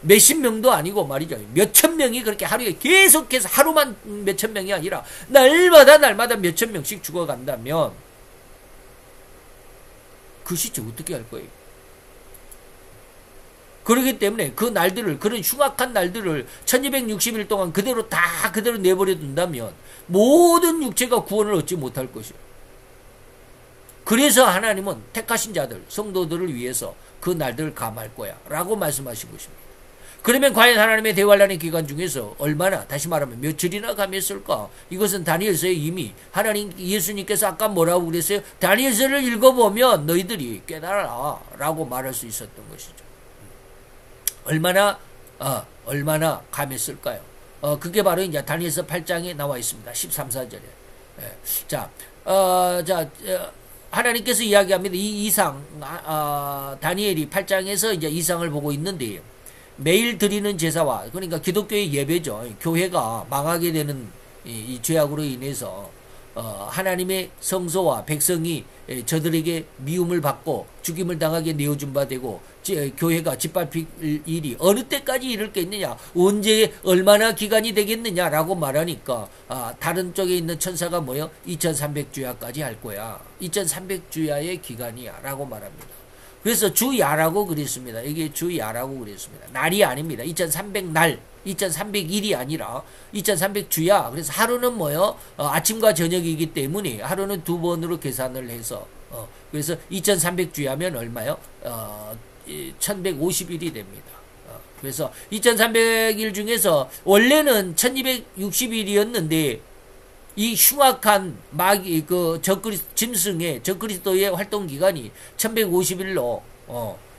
몇십 명도 아니고 말이죠. 몇천 명이 그렇게 하루에 계속해서 하루만 몇천 명이 아니라 날마다 몇천 명씩 죽어간다면 그 시체 어떻게 할 거예요? 그렇기 때문에 그 날들을, 그런 흉악한 날들을 1260일 동안 그대로 내버려 둔다면 모든 육체가 구원을 얻지 못할 것이에요. 그래서 하나님은 택하신 자들, 성도들을 위해서 그 날들을 감할 거야 라고 말씀하신 것입니다. 그러면 과연 하나님의 대환란의 기간 중에서 얼마나, 다시 말하면 며칠이나 감했을까? 이것은 다니엘서에 이미 예수님께서 아까 뭐라고 그랬어요? 다니엘서를 읽어보면 너희들이 깨달아 라고 말할 수 있었던 것이죠. 얼마나 감했을까요? 그게 바로 이제 다니엘서 8장에 나와 있습니다. 13, 14절에. 하나님께서 이야기합니다. 이 이상, 다니엘이 8장에서 이제 이상을 보고 있는데, 매일 드리는 제사와, 그러니까 기독교의 예배죠. 교회가 망하게 되는 이 죄악으로 인해서 하나님의 성소와 백성이 저들에게 미움을 받고 죽임을 당하게 내어준 바 되고 교회가 짓밟힐 일이 어느 때까지 이룰겠느냐, 언제 얼마나 기간이 되겠느냐라고 말하니까 다른 쪽에 있는 천사가 뭐요? 2300주야까지 할 거야. 2300주야의 기간이야 라고 말합니다. 그래서 주야라고 그랬습니다. 이게 주야라고 그랬습니다. 날이 아닙니다. 2300날, 2300일이 아니라 2300주야. 그래서 하루는 뭐요? 아침과 저녁이기 때문에 하루는 두 번으로 계산을 해서 그래서 2300주야면 얼마요? 1150일이 됩니다. 그래서 2300일 중에서 원래는 1260일이었는데 이 흉악한 짐승의 적그리스도의 활동 기간이 1150일로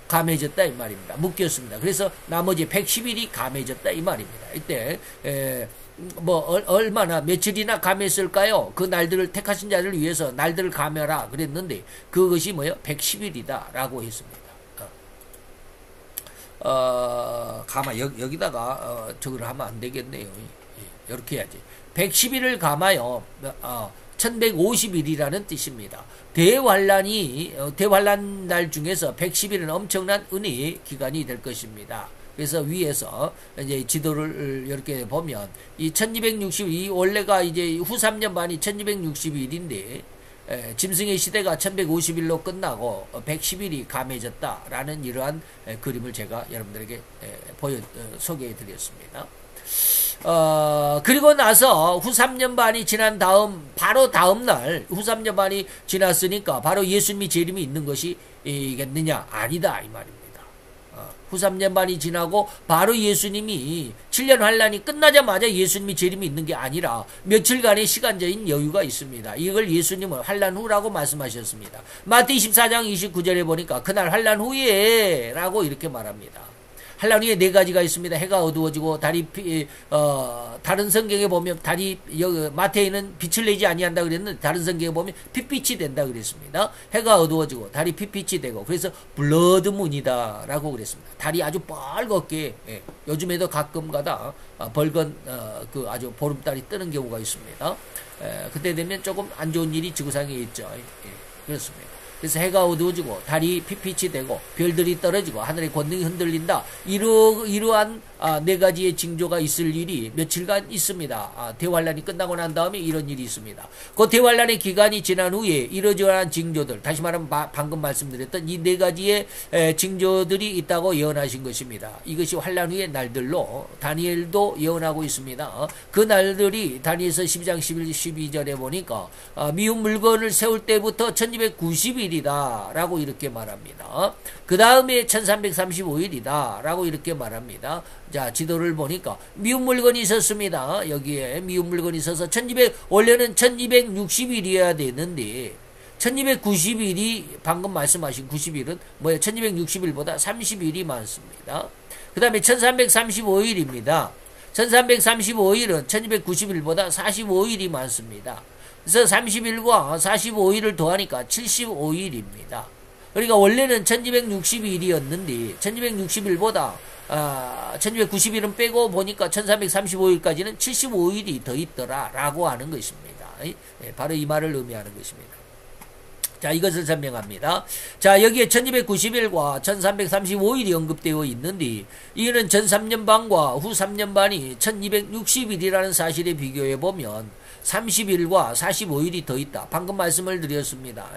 감해졌다 이 말입니다. 묶였습니다. 그래서 나머지 110일이 감해졌다 이 말입니다. 이때 얼마나 며칠이나 감했을까요? 그 날들을 택하신 자를 위해서 날들을 감해라 그랬는데 그것이 110일이다 라고 했습니다. 여기다가 저걸 하면 안 되겠네요. 이렇게 해야지. 110일을 감아요. 1150일이라는 뜻입니다. 대환란 날 중에서 110일은 엄청난 은혜의 기간이 될 것입니다. 그래서 위에서 이제 지도를 이렇게 보면 이 1260이 원래가 이제 후 3년 반이 1260일인데 짐승의 시대가 1150일로 끝나고 110일이 감해졌다라는 이러한 그림을 제가 여러분들에게 소개해 드렸습니다. 그리고 나서 후 3년 반이 지난 바로 다음 날, 후 3년 반이 지났으니까 바로 예수님이 재림이 있는 것이겠느냐? 아니다, 이 말입니다. 후 3년 반이 지나고 바로 예수님이 7년 환란이 끝나자마자 예수님이 재림이 있는 게 아니라 며칠간의 시간적인 여유가 있습니다. 이걸 예수님은 환란 후라고 말씀하셨습니다. 마태 24장 29절에 보니까 그날 환란 후에 라고 이렇게 말합니다. 환란 후에 네 가지가 있습니다. 해가 어두워지고 다른 성경에 보면 마태에는 빛을 내지 아니한다 그랬는데 다른 성경에 보면 핏빛이 된다 그랬습니다. 해가 어두워지고 달이 핏빛이 되고 그래서 블러드문이다 라고 그랬습니다. 달이 아주 빨갛게 요즘에도 가끔가다 벌건 아주 보름달이 뜨는 경우가 있습니다. 그때 되면 조금 안 좋은 일이 지구상에 있죠. 그렇습니다. 그래서 해가 어두워지고 달이 핏빛이 되고 별들이 떨어지고 하늘의 권능이 흔들린다. 이러한 네 가지의 징조가 있을 일이 며칠간 있습니다. 대환란이 끝나고 난 다음에 이런 일이 있습니다. 그 대환란의 기간이 지난 후에 이러저러한 징조들, 다시 말하면 방금 말씀드렸던 이 네 가지의 징조들이 있다고 예언하신 것입니다. 이것이 환란 후의 날들로 다니엘도 예언하고 있습니다. 그 날들이 다니엘서 12장 11, 12절에 보니까 미운 물건을 세울 때부터 1290일이다 라고 이렇게 말합니다. 그 다음에 1335일이다 라고 이렇게 말합니다. 자, 지도를 보니까 미운 물건이 있었습니다. 여기에 미운 물건이 있어서 원래는 1260일이어야 되는데 1290일이 방금 말씀하신 90일은 1260일보다 30일이 많습니다. 그 다음에 1335일입니다. 1335일은 1290일보다 45일이 많습니다. 그래서 30일과 45일을 더하니까 75일입니다. 그러니까 원래는 1260일이었는데 1260일보다 1290일은 빼고 보니까 1335일까지는 75일이 더 있더라 라고 하는 것입니다. 바로 이 말을 의미하는 것입니다. 자, 이것을 설명합니다. 자, 여기에 1290일과 1335일이 언급되어 있는데 이거는 전 3년 반과 후 3년 반이 1260일이라는 사실에 비교해 보면 30일과 45일이 더 있다. 방금 말씀을 드렸습니다.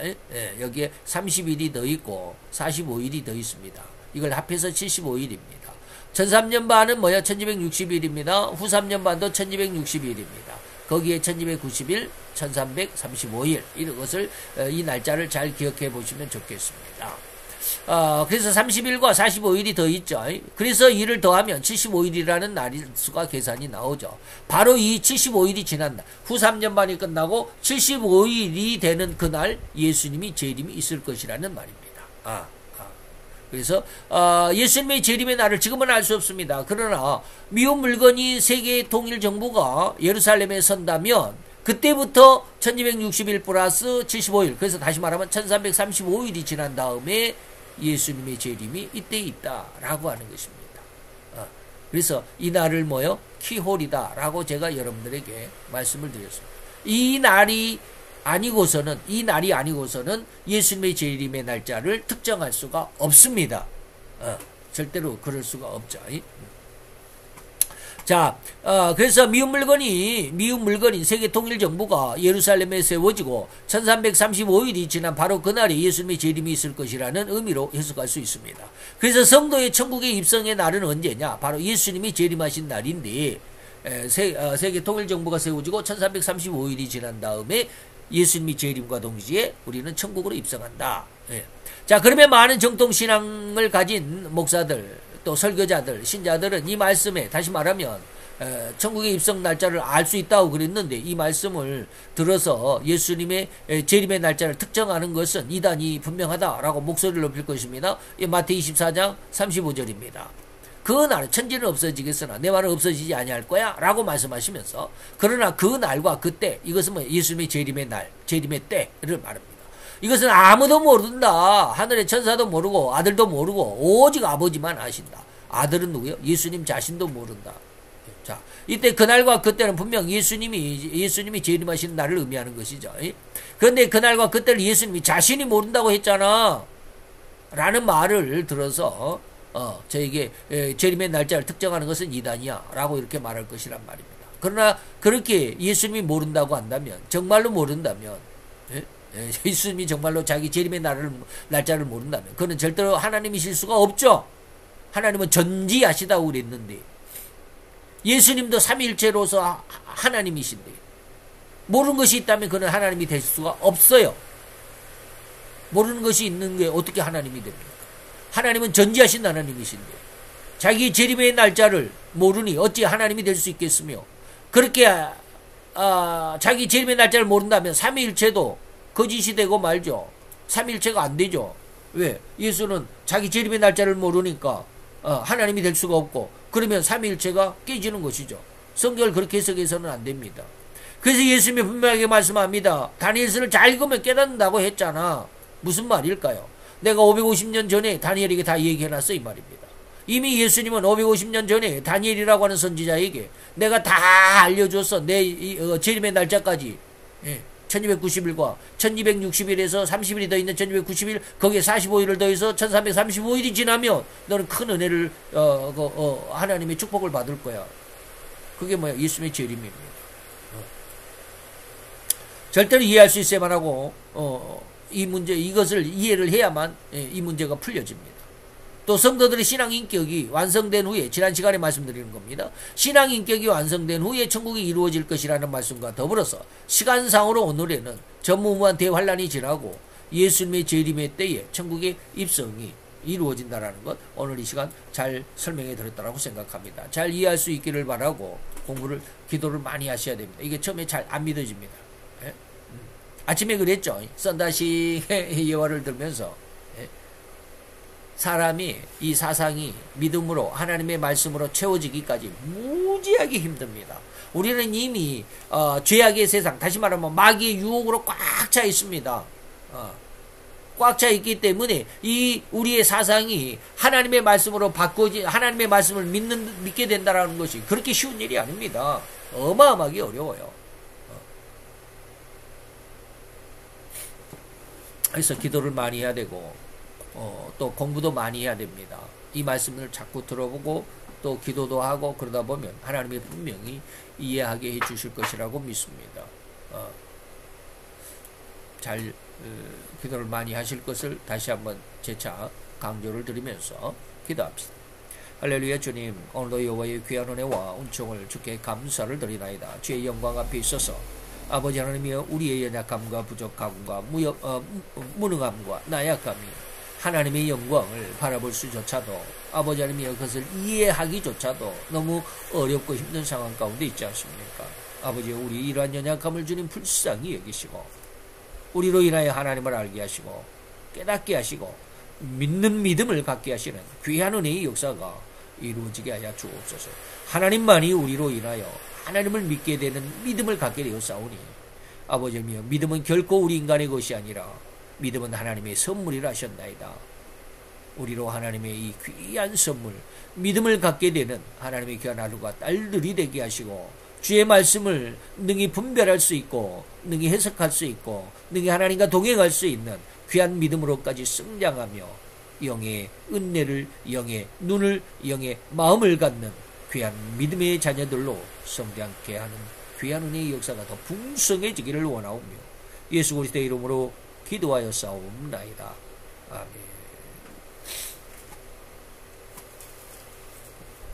여기에 30일이 더 있고 45일이 더 있습니다. 이걸 합해서 75일입니다. 전 3년 반은 1260일입니다. 후 3년 반도 1260일입니다. 거기에 1290일, 1335일 이것을 이 날짜를 잘 기억해 보시면 좋겠습니다. 그래서 30일과 45일이 더 있죠. 그래서 이를 더하면 75일이라는 날수가 계산이 나오죠. 바로 이 75일이 지난 날, 후 3년 반이 끝나고 75일이 되는 그날 예수님이 재림이 있을 것이라는 말입니다. 그래서 예수님의 재림의 날을 지금은 알 수 없습니다. 그러나 미운 물건이 세계 통일 정부가 예루살렘에 선다면 그때부터 1260일 플러스 75일, 그래서 다시 말하면 1335일이 지난 다음에 예수님의 재림이 이때 있다라고 하는 것입니다. 그래서 이 날을 키홀이다 라고 제가 여러분들에게 말씀을 드렸습니다. 이 날이 아니고서는 예수님의 재림의 날짜를 특정할 수가 없습니다. 절대로 그럴 수가 없죠. 자, 그래서 미운 물건인 세계통일정부가 예루살렘에 세워지고 1335일이 지난 바로 그날에 예수님의 재림이 있을 것이라는 의미로 해석할 수 있습니다. 그래서 성도의 천국의 입성의 날은 언제냐? 바로 예수님이 재림하신 날인데 세계통일정부가 세워지고 1335일이 지난 다음에 예수님이 재림과 동시에 우리는 천국으로 입성한다. 자, 그러면 많은 정통신앙을 가진 목사들, 또 설교자들, 신자들은 이 말씀에 다시 말하면 천국의 입성 날짜를 알 수 있다고 그랬는데 이 말씀을 들어서 예수님의 재림의 날짜를 특정하는 것은 이단이 분명하다라고 목소리를 높일 것입니다. 마태 24장 35절입니다. 그 날 천지는 없어지겠으나 내 말은 없어지지 아니할 거야 라고 말씀하시면서 그러나 그 날과 그때 이것은 뭐 예수님의 재림의 날, 재림의 때를 말합니다. 이것은 아무도 모른다. 하늘의 천사도 모르고 아들도 모르고 오직 아버지만 아신다. 아들은 누구요? 예수님 자신도 모른다. 자, 이때 그날과 그때는 분명 예수님이 재림하시는 날을 의미하는 것이죠. 그런데 그날과 그때를 예수님이 자신이 모른다고 했잖아 라는 말을 들어서 저에게 재림의 날짜를 특정하는 것은 이단이야 라고 이렇게 말할 것이란 말입니다. 그러나 그렇게 예수님이 모른다고 한다면, 정말로 모른다면, 예수님이 정말로 자기 재림의 날짜를 모른다면 그는 절대로 하나님이실 수가 없죠. 하나님은 전지하시다고 그랬는데 예수님도 삼위일체로서 하나님이신데 모르는 것이 있다면 그는 하나님이 될 수가 없어요. 모르는 것이 있는 게 어떻게 하나님이 됩니까? 하나님은 전지하신 하나님이신데 자기 재림의 날짜를 모르니 어찌 하나님이 될 수 있겠으며, 그렇게 자기 재림의 날짜를 모른다면 삼위일체도 거짓이 되고 말죠. 삼위일체가 안 되죠. 왜? 예수는 자기 재림의 날짜를 모르니까 하나님이 될 수가 없고, 그러면 삼위일체가 깨지는 것이죠. 성경을 그렇게 해석해서는 안 됩니다. 그래서 예수님이 분명하게 말씀합니다. 다니엘서를 잘 읽으면 깨닫는다고 했잖아. 무슨 말일까요? 내가 550년 전에 다니엘에게 다 얘기해놨어 이 말입니다. 이미 예수님은 550년 전에 다니엘이라고 하는 선지자에게 내가 다 알려줬어. 내 재림의 날짜까지. 1290일과 1260일에서 30일이 더 있는 1290일, 거기에 45일을 더해서 1335일이 지나면 너는 큰 은혜를 하나님의 축복을 받을 거야. 그게 뭐야? 예수님의 재림입니다. 절대로 이해할 수 있어야만 하고 이것을 이해를 해야만 이 문제가 풀려집니다. 또 성도들의 신앙 인격이 완성된 후에, 지난 시간에 말씀드리는 겁니다. 신앙 인격이 완성된 후에 천국이 이루어질 것이라는 말씀과 더불어서 시간상으로 오늘에는 전무후무한 대환란이 지나고 예수님의 재림의 때에 천국의 입성이 이루어진다는 것, 오늘 이 시간 잘 설명해 드렸다고 생각합니다. 잘 이해할 수 있기를 바라고 기도를 많이 하셔야 됩니다. 이게 처음에 잘 안 믿어집니다. 아침에 그랬죠. 썬다시 예화를 들면서 사람이 이 사상이 믿음으로 하나님의 말씀으로 채워지기까지 무지하게 힘듭니다. 우리는 이미 죄악의 세상, 다시 말하면 마귀의 유혹으로 꽉 차 있습니다. 꽉 차 있기 때문에 이 우리의 사상이 하나님의 말씀으로 하나님의 말씀을 믿게 된다는 것이 그렇게 쉬운 일이 아닙니다. 어마어마하게 어려워요. 그래서 기도를 많이 해야 되고 또 공부도 많이 해야 됩니다. 이 말씀을 자꾸 들어보고 또 기도도 하고 그러다 보면 하나님이 분명히 이해하게 해주실 것이라고 믿습니다. 잘 기도를 많이 하실 것을 다시 한번 재차 강조를 드리면서 기도합시다. 할렐루야. 주님, 오늘도 여호와의 귀한 은혜와 은총을 주께 감사를 드리나이다. 주의 영광 앞에 있어서 아버지 하나님이여, 우리의 연약함과 부족함과 무능함과 나약함이 하나님의 영광을 바라볼 수조차도, 아버지 하나님이여, 그것을 이해하기조차도 너무 어렵고 힘든 상황 가운데 있지 않습니까? 아버지, 우리 이러한 연약함을 주님 불쌍히 여기시고 우리로 인하여 하나님을 알게 하시고 깨닫게 하시고 믿는 믿음을 갖게 하시는 귀한 은혜의 역사가 이루어지게 하여 주옵소서. 하나님만이 우리로 인하여 하나님을 믿게 되는 믿음을 갖게 되었사오니 아버지여, 믿음은 결코 우리 인간의 것이 아니라 믿음은 하나님의 선물이라 하셨나이다. 우리로 하나님의 이 귀한 선물, 믿음을 갖게 되는 하나님의 귀한 아들과 딸들이 되게 하시고 주의 말씀을 능히 분별할 수 있고 능히 해석할 수 있고 능히 하나님과 동행할 수 있는 귀한 믿음으로까지 성장하며 영의 은혜를, 영의 눈을, 영의 마음을 갖는 귀한 믿음의 자녀들로 성장케 하는 귀한 은혜의 역사가 더 풍성해지기를 원하오며 예수 그리스도의 이름으로 기도하여 싸움나이다. 아멘.